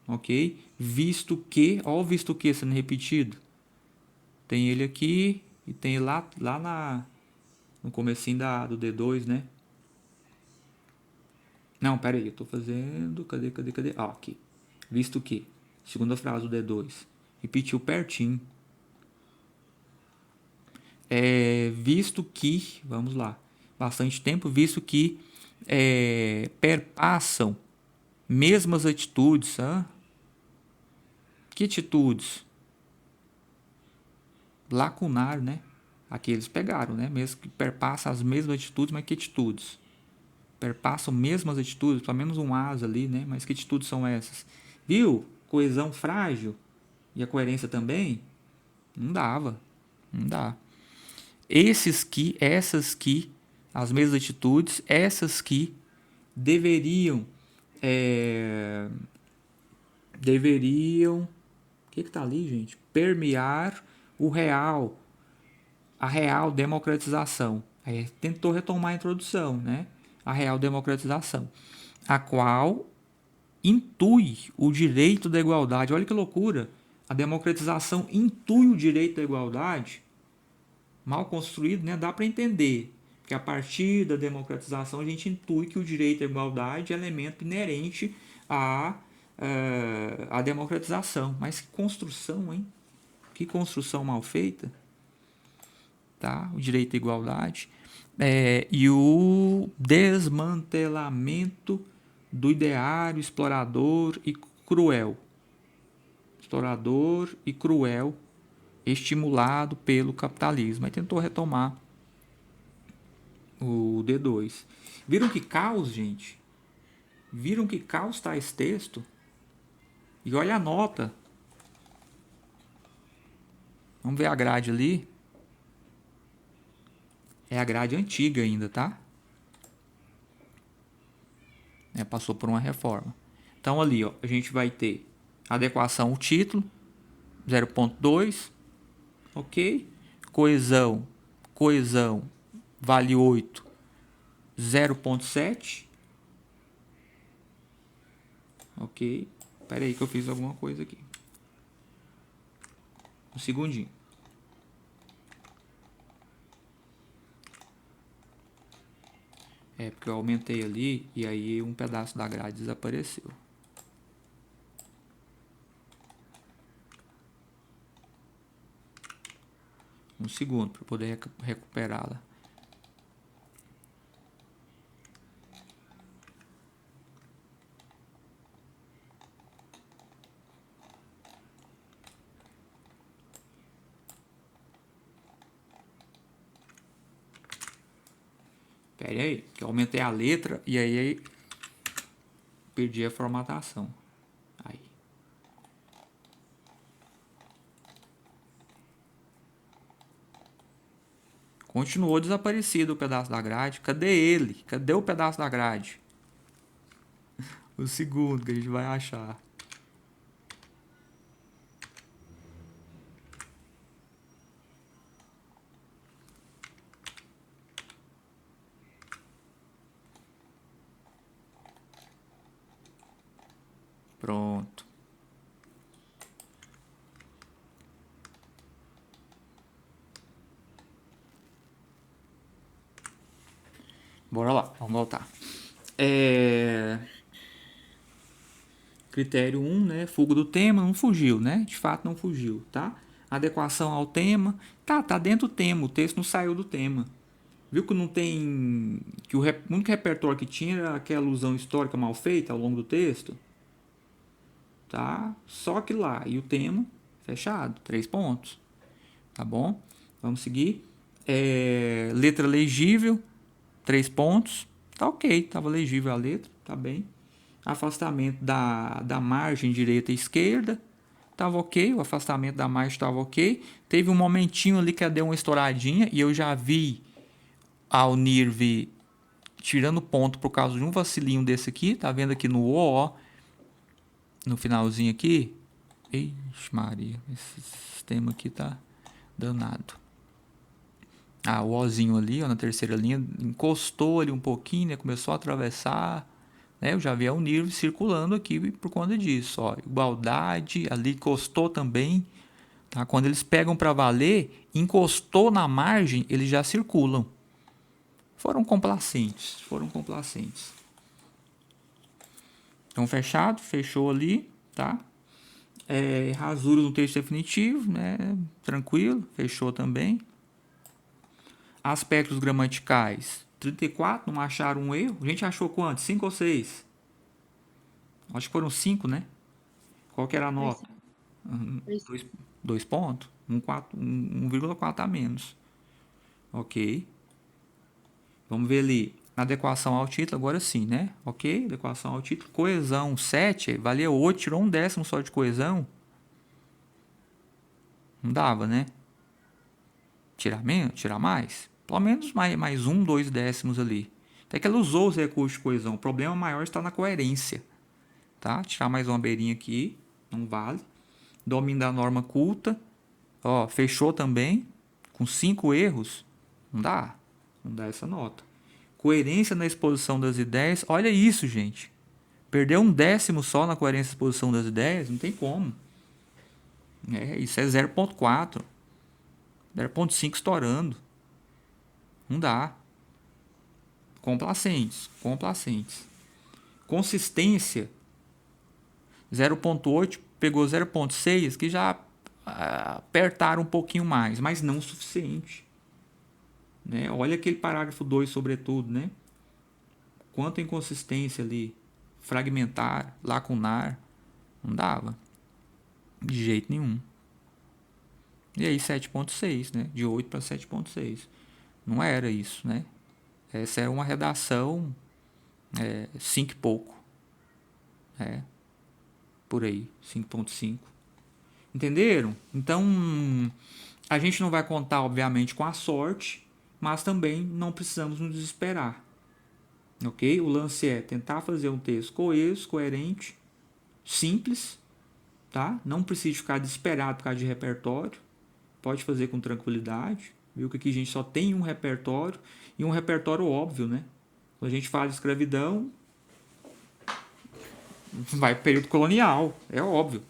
Ok? Visto que, ó o visto que sendo repetido. Tem ele aqui e tem lá no comecinho do D2, né? Não, pera aí, eu tô fazendo... Cadê? Ah, aqui. Visto que. Segunda frase do D2. Repetiu pertinho. Visto que... Vamos lá. Bastante tempo, visto que perpassam mesmas atitudes. Que atitudes? Lacunar, né? Aqui eles pegaram, né? Mesmo que perpassam as mesmas atitudes, mas que atitudes? Perpassam mesmas atitudes, pelo menos um as ali, né? Mas que atitudes são essas? Viu? Coesão frágil e a coerência também? Não dava. Não dá. Essas que, as mesmas atitudes, essas que deveriam, o que tá ali, gente? Permear a real democratização. Aí tentou retomar a introdução, né? A real democratização, a qual intui o direito da igualdade. Olha que loucura! A democratização intui o direito da igualdade. Mal construído, né? Dá para entender que a partir da democratização a gente intui que o direito à igualdade é elemento inerente à democratização. Mas que construção, hein? Que construção mal feita. Tá? O direito à igualdade. E o desmantelamento do ideário explorador e cruel. Explorador e cruel, estimulado pelo capitalismo. Aí tentou retomar o D2. Viram que caos, gente? Viram que caos está esse texto? E olha a nota. Vamos ver a grade ali. É a grade antiga ainda, tá? Passou por uma reforma. Então ali, ó, a gente vai ter adequação ao título, 0.2, ok? Coesão, vale 8, 0.7, ok? Espera aí que eu fiz alguma coisa aqui. Um segundinho. É, porque eu aumentei ali e aí um pedaço da grade desapareceu. Um segundo para poder recuperá-la. Pera aí, que eu aumentei a letra e aí perdi a formatação. Aí. Continuou desaparecido o pedaço da grade. Cadê ele? Cadê o pedaço da grade? O segundo que a gente vai achar. Pronto. Bora lá, vamos voltar. Critério 1, né? Fuga do tema, não fugiu, né? De fato não fugiu, tá? Adequação ao tema. Tá dentro do tema, o texto não saiu do tema. Viu que não tem... Que o único repertório que tinha era aquela alusão histórica mal feita ao longo do texto? Tá? Só que lá. E o tema, fechado. 3 pontos. Tá bom? Vamos seguir. Letra legível, 3 pontos. Tá ok, tava legível a letra, tá bem. Afastamento da margem direita e esquerda, tava ok. O afastamento da margem tava ok. Teve um momentinho ali que deu uma estouradinha e eu já vi a Unirv tirando ponto por causa de um vacilinho desse aqui. Tá vendo aqui no O, ó. No finalzinho aqui. Ixi Maria, esse sistema aqui tá danado. O Ozinho ali, ó, na terceira linha, encostou ali um pouquinho, né? Começou a atravessar, né? Eu já vi a Unirv circulando aqui por conta disso, ó. Igualdade, ali encostou também, tá? Quando eles pegam para valer, encostou na margem, eles já circulam. Foram complacentes. Então, fechado, fechou ali, tá? Rasura no texto definitivo, né? Tranquilo, fechou também. Aspectos gramaticais, 34, não acharam um erro. A gente achou quantos? 5 ou 6? Acho que foram 5, né? Qual que era a nota? 2 pontos. 1,4 a menos. Ok. Vamos ver ali. Adequação ao título, agora sim, né? Ok, adequação ao título. Coesão, 7, valia 8, tirou um décimo só de coesão. Não dava, né? Tirar menos? Tirar mais? Pelo menos mais 1, 2 décimos ali. Até que ela usou os recursos de coesão. O problema maior está na coerência. Tá? Tirar mais uma beirinha aqui. Não vale. Domínio da norma culta. Ó, fechou também. Com 5 erros. Não dá. Não dá essa nota. Coerência na exposição das ideias. Olha isso, gente. Perdeu um décimo só na coerência da exposição das ideias. Não tem como. Isso é 0,4. 0,5 estourando. Não dá. Complacentes. Consistência. 0,8 pegou 0,6 que já apertaram um pouquinho mais, mas não o suficiente. Né? Olha aquele parágrafo 2 sobretudo, né? Quanta inconsistência ali. Fragmentar, lacunar. Não dava. De jeito nenhum. E aí 7,6, né? De 8 para 7,6. Não era isso, né? Essa era uma redação 5 e pouco. Por aí, 5,5. Entenderam? Então, a gente não vai contar, obviamente, com a sorte, mas também não precisamos nos desesperar. Ok? O lance é tentar fazer um texto coeso, coerente, simples, tá? Não precisa ficar desesperado por causa de repertório. Pode fazer com tranquilidade. Viu que aqui a gente só tem um repertório e um repertório óbvio, né? Quando a gente fala de escravidão, vai para o período colonial, é óbvio.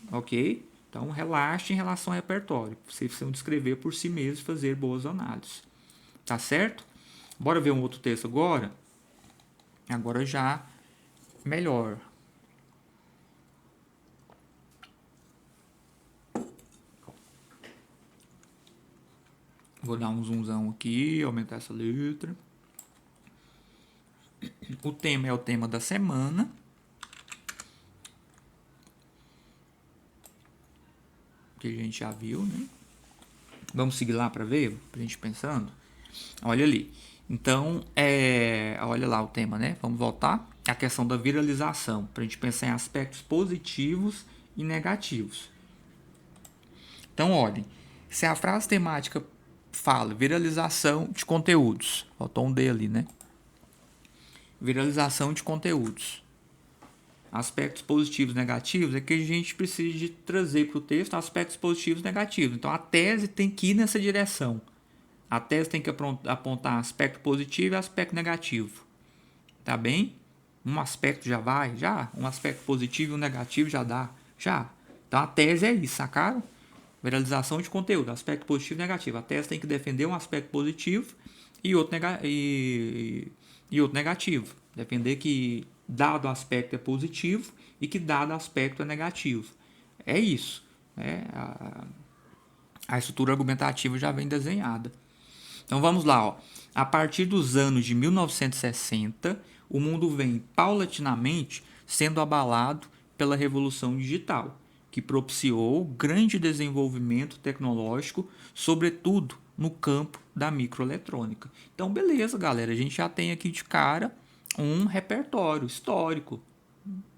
Ok? Então, relaxe em relação ao repertório. Vocês precisam descrever por si mesmos e fazer boas análises. Tá certo? Bora ver um outro texto agora? Agora já melhor. Vou dar um zoomzão aqui, aumentar essa letra. O tema é o tema da semana. Que a gente já viu, né? Vamos seguir lá para ver, pra gente pensando. Olha ali. Então, olha lá o tema, né? Vamos voltar. A questão da viralização, para a gente pensar em aspectos positivos e negativos. Então, olhem, se a frase temática fala viralização de conteúdos, faltou um D ali, né? Viralização de conteúdos. Aspectos positivos e negativos é que a gente precisa de trazer para o texto aspectos positivos e negativos. Então, a tese tem que ir nessa direção. A tese tem que apontar aspecto positivo e aspecto negativo. Tá bem? Um aspecto já vai? Já. Um aspecto positivo e um negativo já dá? Já. Então, a tese é isso, sacaram? Viralização de conteúdo, aspecto positivo e negativo. A tese tem que defender um aspecto positivo e outro negativo. Defender que dado aspecto é positivo e que dado aspecto é negativo. É isso. A estrutura argumentativa já vem desenhada. Então vamos lá. Ó. A partir dos anos de 1960, o mundo vem paulatinamente sendo abalado pela revolução digital, que propiciou grande desenvolvimento tecnológico, sobretudo no campo da microeletrônica. Então, beleza, galera, a gente já tem aqui de cara um repertório histórico,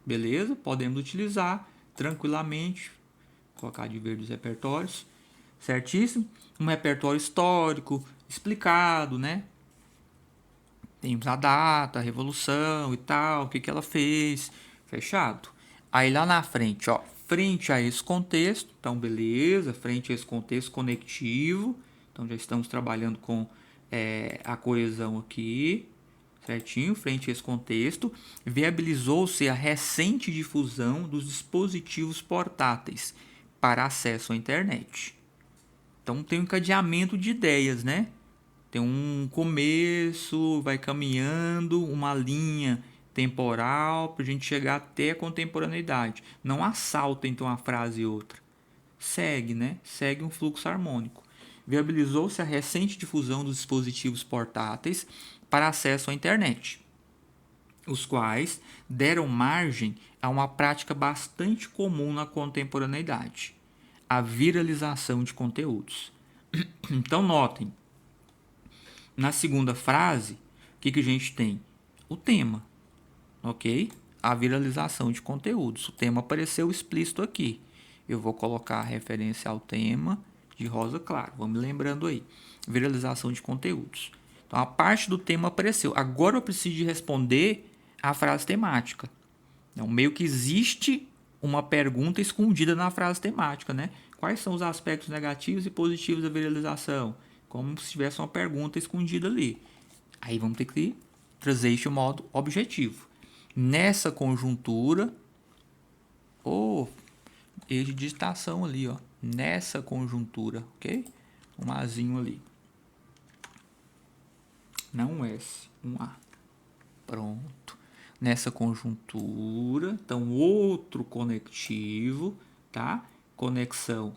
beleza? Podemos utilizar tranquilamente, colocar de verde os repertórios, certíssimo? Um repertório histórico, explicado, né? Temos a data, a revolução e tal, o que ela fez, fechado? Aí lá na frente, ó, frente a esse contexto, então beleza, frente a esse contexto conectivo, então já estamos trabalhando com a coesão aqui, certinho, frente a esse contexto, viabilizou-se a recente difusão dos dispositivos portáteis para acesso à internet. Então tem um encadeamento de ideias, né? Tem um começo, vai caminhando, uma linha temporal para a gente chegar até a contemporaneidade. Não assalta então uma frase e outra. Segue, né? Segue um fluxo harmônico. Viabilizou-se a recente difusão dos dispositivos portáteis para acesso à internet, os quais deram margem a uma prática bastante comum na contemporaneidade, a viralização de conteúdos. Então notem, na segunda frase, o que a gente tem? O tema, ok? A viralização de conteúdos. O tema apareceu explícito aqui. Eu vou colocar a referência ao tema de rosa claro. Vamos lembrando aí. Viralização de conteúdos. Então, a parte do tema apareceu. Agora eu preciso de responder a frase temática. Então, meio que existe uma pergunta escondida na frase temática, né? Quais são os aspectos negativos e positivos da viralização? Como se tivesse uma pergunta escondida ali. Aí vamos ter que trazer isso de modo objetivo. Nessa conjuntura, erro de digitação ali, ó. Nessa conjuntura, ok? Um Azinho ali. Não um S, um A. Pronto. Nessa conjuntura, então outro conectivo, tá? Conexão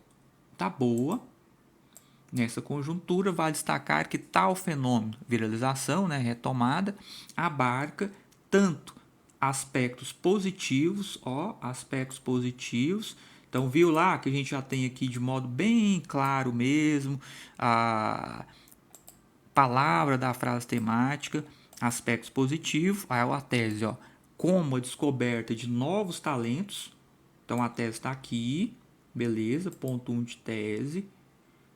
tá boa. Nessa conjuntura, vale destacar que tal fenômeno, viralização, né, retomada, abarca tanto aspectos positivos, aspectos positivos. Então, viu lá que a gente já tem aqui de modo bem claro mesmo a palavra da frase temática, aspectos positivos, aí a tese, ó, como a descoberta de novos talentos. Então, a tese está aqui, beleza, ponto 1 de tese.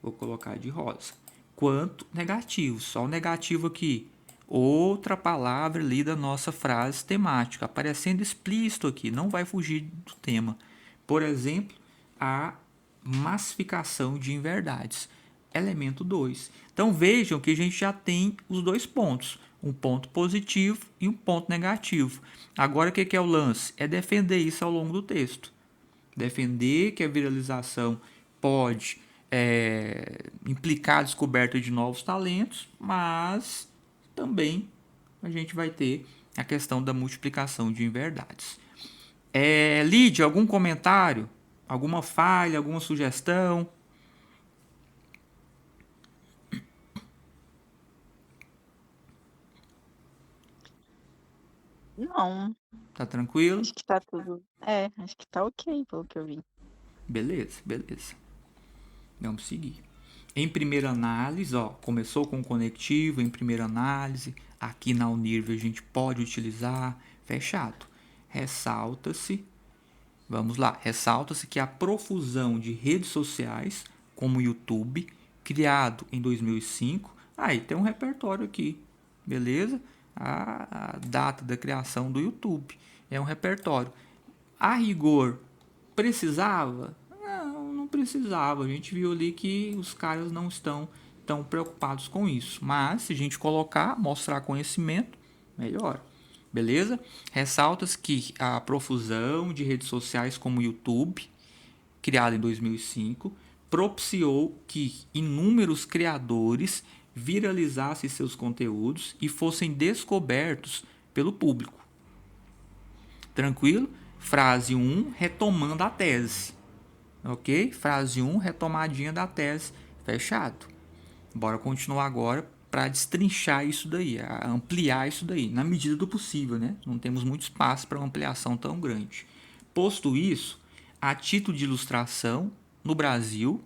Vou colocar de rosa. Quanto negativo, só o negativo aqui. Outra palavra ali da nossa frase temática, aparecendo explícito aqui, não vai fugir do tema. Por exemplo, a massificação de inverdades. Elemento 2. Então vejam que a gente já tem os dois pontos. Um ponto positivo e um ponto negativo. Agora o que é o lance? É defender isso ao longo do texto. Defender que a viralização pode implicar a descoberta de novos talentos, mas também a gente vai ter a questão da multiplicação de inverdades. Lídia, algum comentário? Alguma falha, alguma sugestão? Não, Tá tranquilo? acho que tá tudo. Acho que tá ok, pelo que eu vi. Beleza. Vamos seguir. Em primeira análise, começou com o conectivo, em primeira análise, aqui na Unirv a gente pode utilizar, fechado. Ressalta-se que a profusão de redes sociais, como o YouTube, criado em 2005, aí tem um repertório aqui, beleza? A data da criação do YouTube é um repertório. A rigor, precisava? Não precisava. A gente viu ali que os caras não estão tão preocupados com isso. Mas se a gente colocar, mostrar conhecimento, melhor. Beleza? Ressalta-se que a profusão de redes sociais como o YouTube, criado em 2005, propiciou que inúmeros criadores viralizassem seus conteúdos e fossem descobertos pelo público. Tranquilo? Frase 1, retomando a tese. Ok? Frase 1, retomadinha da tese. Fechado. Bora continuar agora para destrinchar isso daí, ampliar isso daí, na medida do possível, né? Não temos muito espaço para uma ampliação tão grande. Posto isso, a título de ilustração, no Brasil,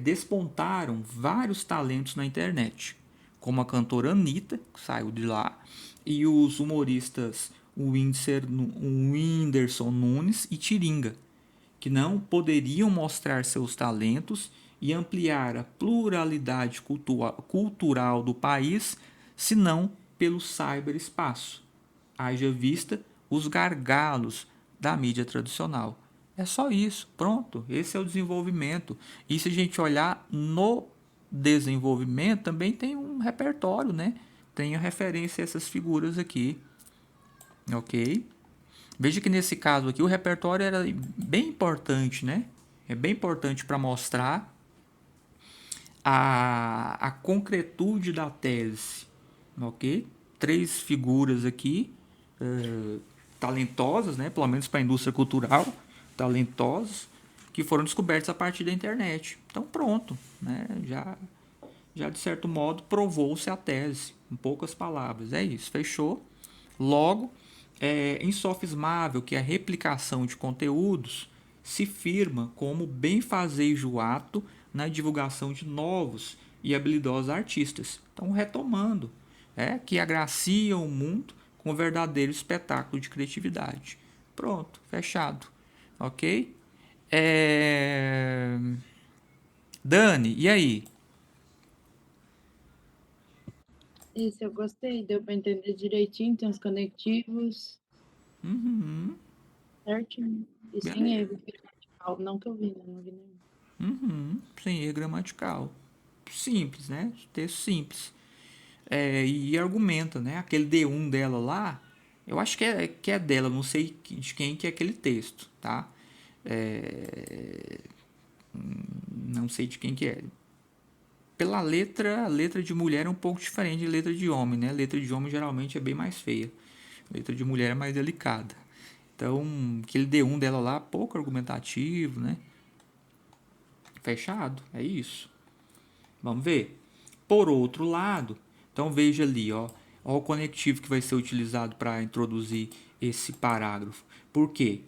despontaram vários talentos na internet, como a cantora Anitta, que saiu de lá, e os humoristas Whindersson Nunes e Tiringa, que não poderiam mostrar seus talentos e ampliar a pluralidade cultural do país, senão pelo cyberespaço. Haja vista os gargalos da mídia tradicional. É só isso, pronto. Esse é o desenvolvimento. E se a gente olhar no desenvolvimento, também tem um repertório, né? Tem a referência a essas figuras aqui. Ok? Veja que nesse caso aqui o repertório era bem importante, né? É bem importante para mostrar a concretude da tese, ok? 3 figuras aqui, talentosas, né? Pelo menos para a indústria cultural, talentosas, que foram descobertas a partir da internet. Então pronto, né? Já de certo modo provou-se a tese, em poucas palavras. É isso, fechou. Logo, insofismável que a replicação de conteúdos se firma como benfazejo ato na divulgação de novos e habilidosos artistas. Então, retomando, que agraciam o mundo com um verdadeiro espetáculo de criatividade. Pronto, fechado. Ok? Dani, e aí? Isso, eu gostei. Deu para entender direitinho, tem os conectivos. Certinho. E sem Beleza. erro gramatical. Não que eu vi, né? Não vi nenhum. Sem erro gramatical. Simples, né? Texto simples. E argumenta, né? Aquele D1 dela lá, eu acho que é dela, não sei de quem que é aquele texto, tá? Não sei de quem que é. Pela letra, a letra de mulher é um pouco diferente de letra de homem, né? A letra de homem geralmente é bem mais feia. A letra de mulher é mais delicada. Então, aquele D1 dela lá, pouco argumentativo, né? Fechado, é isso. Vamos ver. Por outro lado, então veja ali, ó o conectivo que vai ser utilizado para introduzir esse parágrafo. Por quê?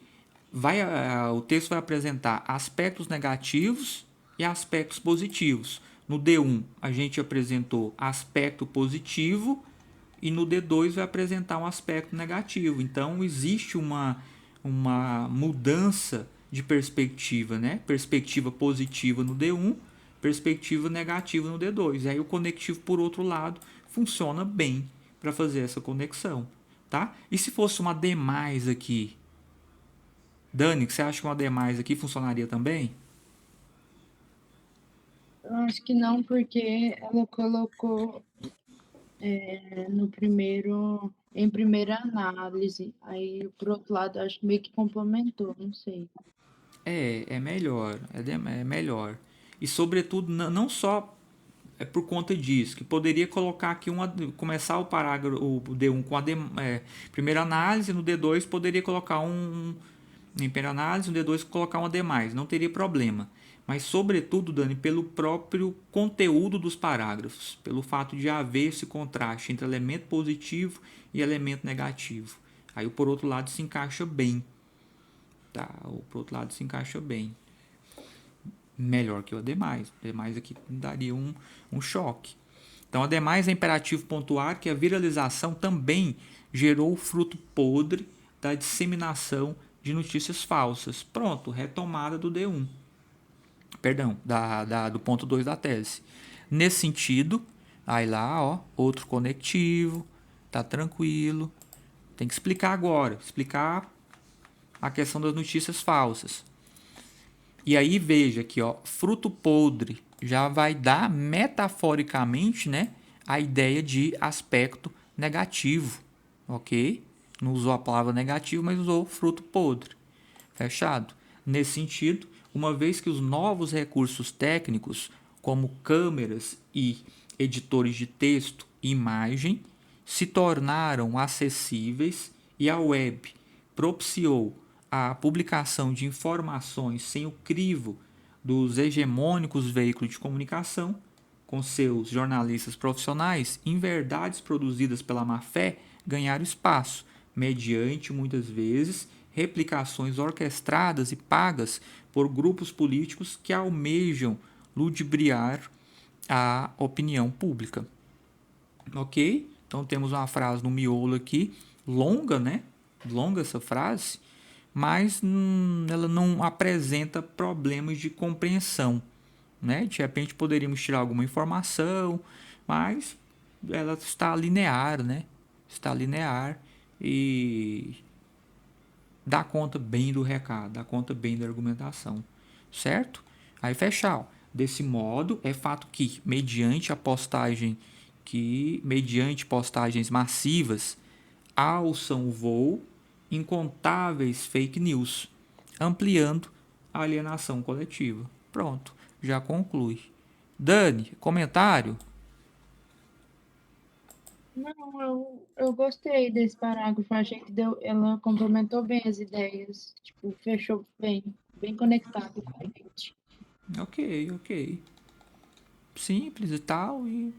O texto vai apresentar aspectos negativos e aspectos positivos. No D1, a gente apresentou aspecto positivo e no D2 vai apresentar um aspecto negativo. Então, existe uma mudança de perspectiva, né? Perspectiva positiva no D1, perspectiva negativa no D2. E aí o conectivo, por outro lado, funciona bem para fazer essa conexão, tá? E se fosse uma D+ aqui? Dani, você acha que uma D+ aqui funcionaria também? Eu acho que não, porque ela colocou em primeira análise. Aí, por outro lado, acho que meio que complementou, não sei. É melhor, é melhor. E sobretudo, não só por conta disso, que poderia colocar aqui começar o parágrafo, o D1 com a primeira análise, no D2 poderia colocar em primeira análise, no D2 colocar um demais, não teria problema. Mas sobretudo, Dani, pelo próprio conteúdo dos parágrafos, pelo fato de haver esse contraste entre elemento positivo e elemento negativo. Aí o por outro lado se encaixa bem. Tá? O por outro lado se encaixa bem. Melhor que o demais. O demais aqui daria um choque. Então, ademais é imperativo pontuar que a viralização também gerou o fruto podre da disseminação de notícias falsas. Pronto, retomada do D1. Perdão, do ponto 2 da tese. Nesse sentido, aí lá, ó, outro conectivo, tá tranquilo. Tem que explicar agora, explicar a questão das notícias falsas. E aí veja aqui, ó, fruto podre já vai dar metaforicamente, né, a ideia de aspecto negativo, ok? Não usou a palavra negativo, mas usou fruto podre. Fechado? Nesse sentido, uma vez que os novos recursos técnicos, como câmeras e editores de texto e imagem, se tornaram acessíveis e a web propiciou a publicação de informações sem o crivo dos hegemônicos veículos de comunicação, com seus jornalistas profissionais, inverdades produzidas pela má-fé ganharam espaço, mediante, muitas vezes, replicações orquestradas e pagas por grupos políticos que almejam ludibriar a opinião pública. Ok? Então temos uma frase no miolo aqui, longa, né? Longa essa frase, mas ela não apresenta problemas de compreensão, né? De repente poderíamos tirar alguma informação, mas ela está linear, né? Está linear e dá conta bem do recado, dá conta bem da argumentação, certo? Aí fechar. Desse modo, é fato que, mediante postagens massivas, alçam o voo incontáveis fake news, ampliando a alienação coletiva. Pronto, já conclui. Dani, comentário? Não, eu gostei desse parágrafo, achei que ela complementou bem as ideias, tipo, fechou bem conectado com a gente. Ok. Simples e tal, e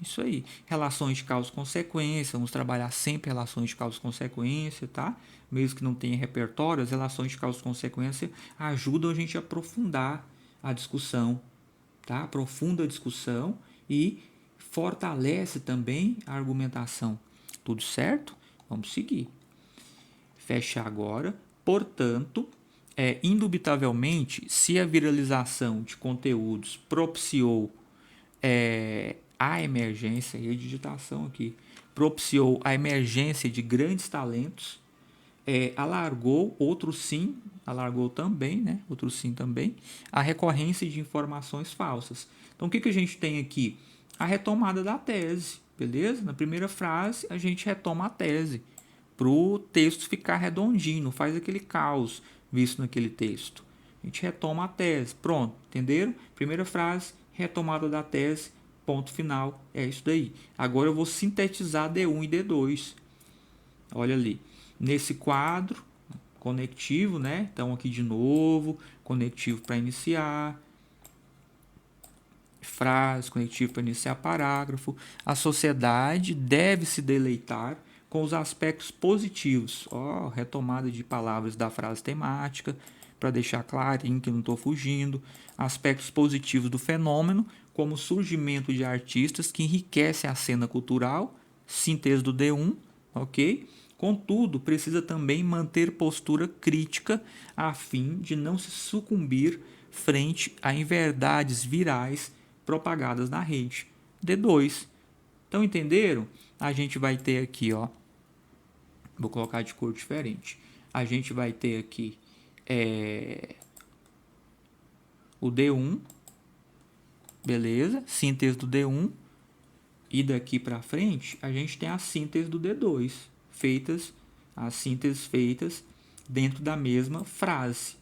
isso aí. Relações de causa e consequência, vamos trabalhar sempre relações de causa e consequência, tá? Mesmo que não tenha repertório, as relações de causa e consequência ajudam a gente a aprofundar a discussão, tá? Aprofunda a discussão e fortalece também a argumentação. Tudo certo? Vamos seguir. Fecha agora. Portanto, indubitavelmente, se a viralização de conteúdos propiciou a emergência, e a digitação aqui, propiciou a emergência de grandes talentos, alargou também, né? Outro sim também, a recorrência de informações falsas. Então, o que a gente tem aqui? A retomada da tese, beleza? Na primeira frase, a gente retoma a tese, para o texto ficar redondinho, não faz aquele caos visto naquele texto. A gente retoma a tese, pronto, entenderam? Primeira frase, retomada da tese, ponto final, é isso daí. Agora eu vou sintetizar D1 e D2. Olha ali, nesse quadro, conectivo, né? Então aqui de novo, conectivo para iniciar, frase, conectivo para iniciar parágrafo. A sociedade deve se deleitar com os aspectos positivos. Retomada de palavras da frase temática, para deixar clarinho que não estou fugindo. Aspectos positivos do fenômeno, como o surgimento de artistas que enriquecem a cena cultural, síntese do D1, ok? Contudo, precisa também manter postura crítica a fim de não se sucumbir frente a inverdades virais propagadas na rede. D2. Então, entenderam? A gente vai ter aqui, ó, vou colocar de cor diferente. A gente vai ter aqui o D1, beleza? Síntese do D1. E daqui para frente, a gente tem a síntese do D2, as sínteses feitas dentro da mesma frase.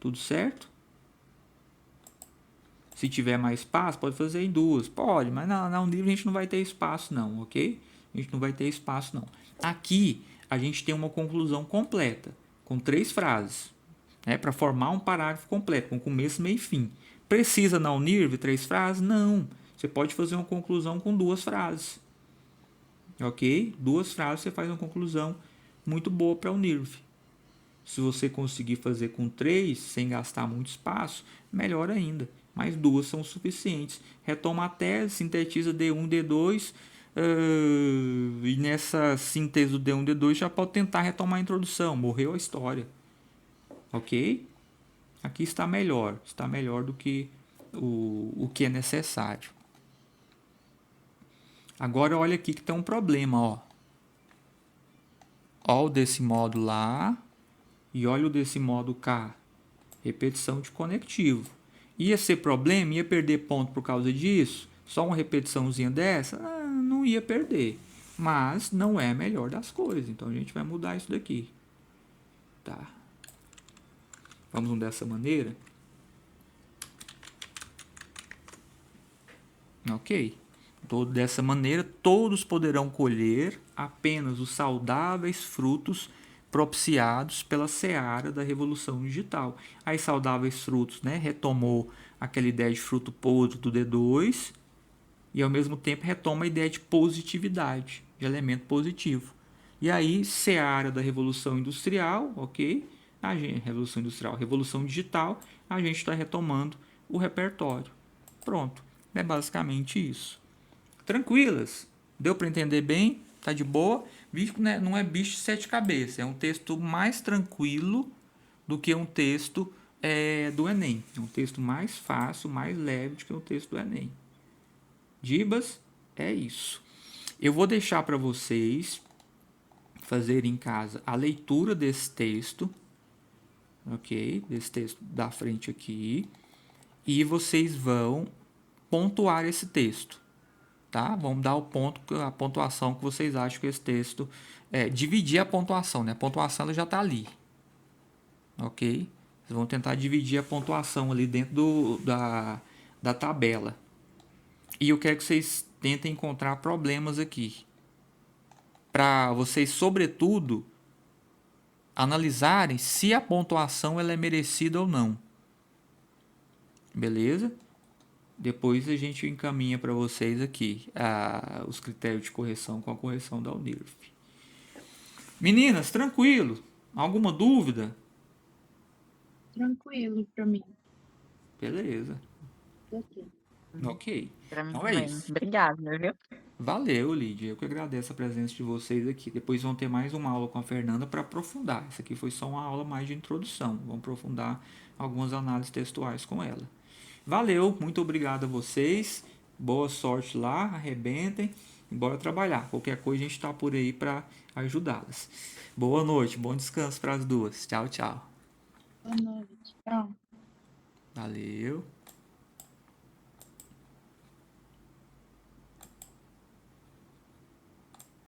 Tudo certo? Se tiver mais espaço, pode fazer em duas. Pode, mas na Unirv a gente não vai ter espaço não, ok? A gente não vai ter espaço não. Aqui a gente tem uma conclusão completa, com 3 frases, né, para formar um parágrafo completo, com começo, meio e fim. Precisa na Unirv 3 frases? Não. Você pode fazer uma conclusão com 2 frases. Ok? 2 frases você faz uma conclusão muito boa para a Unirv. Se você conseguir fazer com 3, sem gastar muito espaço, melhor ainda. Mas 2 são suficientes. Retoma a tese, sintetiza D1, D2, e nessa síntese do D1, D2 já pode tentar retomar a introdução. Morreu a história. Ok? Aqui está melhor do que o que é necessário. Agora olha aqui que tem um problema, ó. Ó o desse modo lá e olha o desse modo cá. Repetição de conectivo. Ia ser problema? Ia perder ponto por causa disso? Só uma repetiçãozinha dessa? Não ia perder. Mas não é a melhor das coisas. Então a gente vai mudar isso daqui. Tá. Vamos dessa maneira. Ok. Dessa maneira, todos poderão colher apenas os saudáveis frutos propiciados pela seara da revolução digital. Aí, saudáveis frutos, né? Retomou aquela ideia de fruto podre do D2 e, ao mesmo tempo, retoma a ideia de positividade, de elemento positivo. E aí, seara da revolução industrial, ok? Revolução industrial, revolução digital, a gente está retomando o repertório. Pronto. É basicamente isso. Tranquilas? Deu para entender bem? Tá de boa? Bicho, né? Não é bicho de 7 cabeças. É um texto mais tranquilo do que um texto do Enem. É um texto mais fácil, mais leve do que um texto do Enem. Dibas, é isso. Eu vou deixar para vocês fazerem em casa a leitura desse texto, ok? Desse texto da frente aqui. E vocês vão pontuar esse texto. Tá? Vamos dar a pontuação que vocês acham que esse texto dividir a pontuação, né? A pontuação ela já está ali, ok? Vocês vão tentar dividir a pontuação ali dentro da tabela. E eu quero que vocês tentem encontrar problemas aqui, para vocês, sobretudo, analisarem se a pontuação ela é merecida ou não. Beleza? Depois a gente encaminha para vocês aqui os critérios de correção com a correção da Unirv. Meninas, tranquilo? Alguma dúvida? Tranquilo para mim. Beleza. Ok. Ok. Para mim Então também. é isso. Obrigada, viu? Valeu, Lídia. Eu que agradeço a presença de vocês aqui. Depois vão ter mais uma aula com a Fernanda para aprofundar. Essa aqui foi só uma aula mais de introdução. Vamos aprofundar algumas análises textuais com ela. Valeu, muito obrigado a vocês. Boa sorte lá, arrebentem e bora trabalhar. Qualquer coisa a gente está por aí para ajudá-las. Boa noite, bom descanso para as duas. Tchau, tchau. Boa noite. Tchau. Valeu.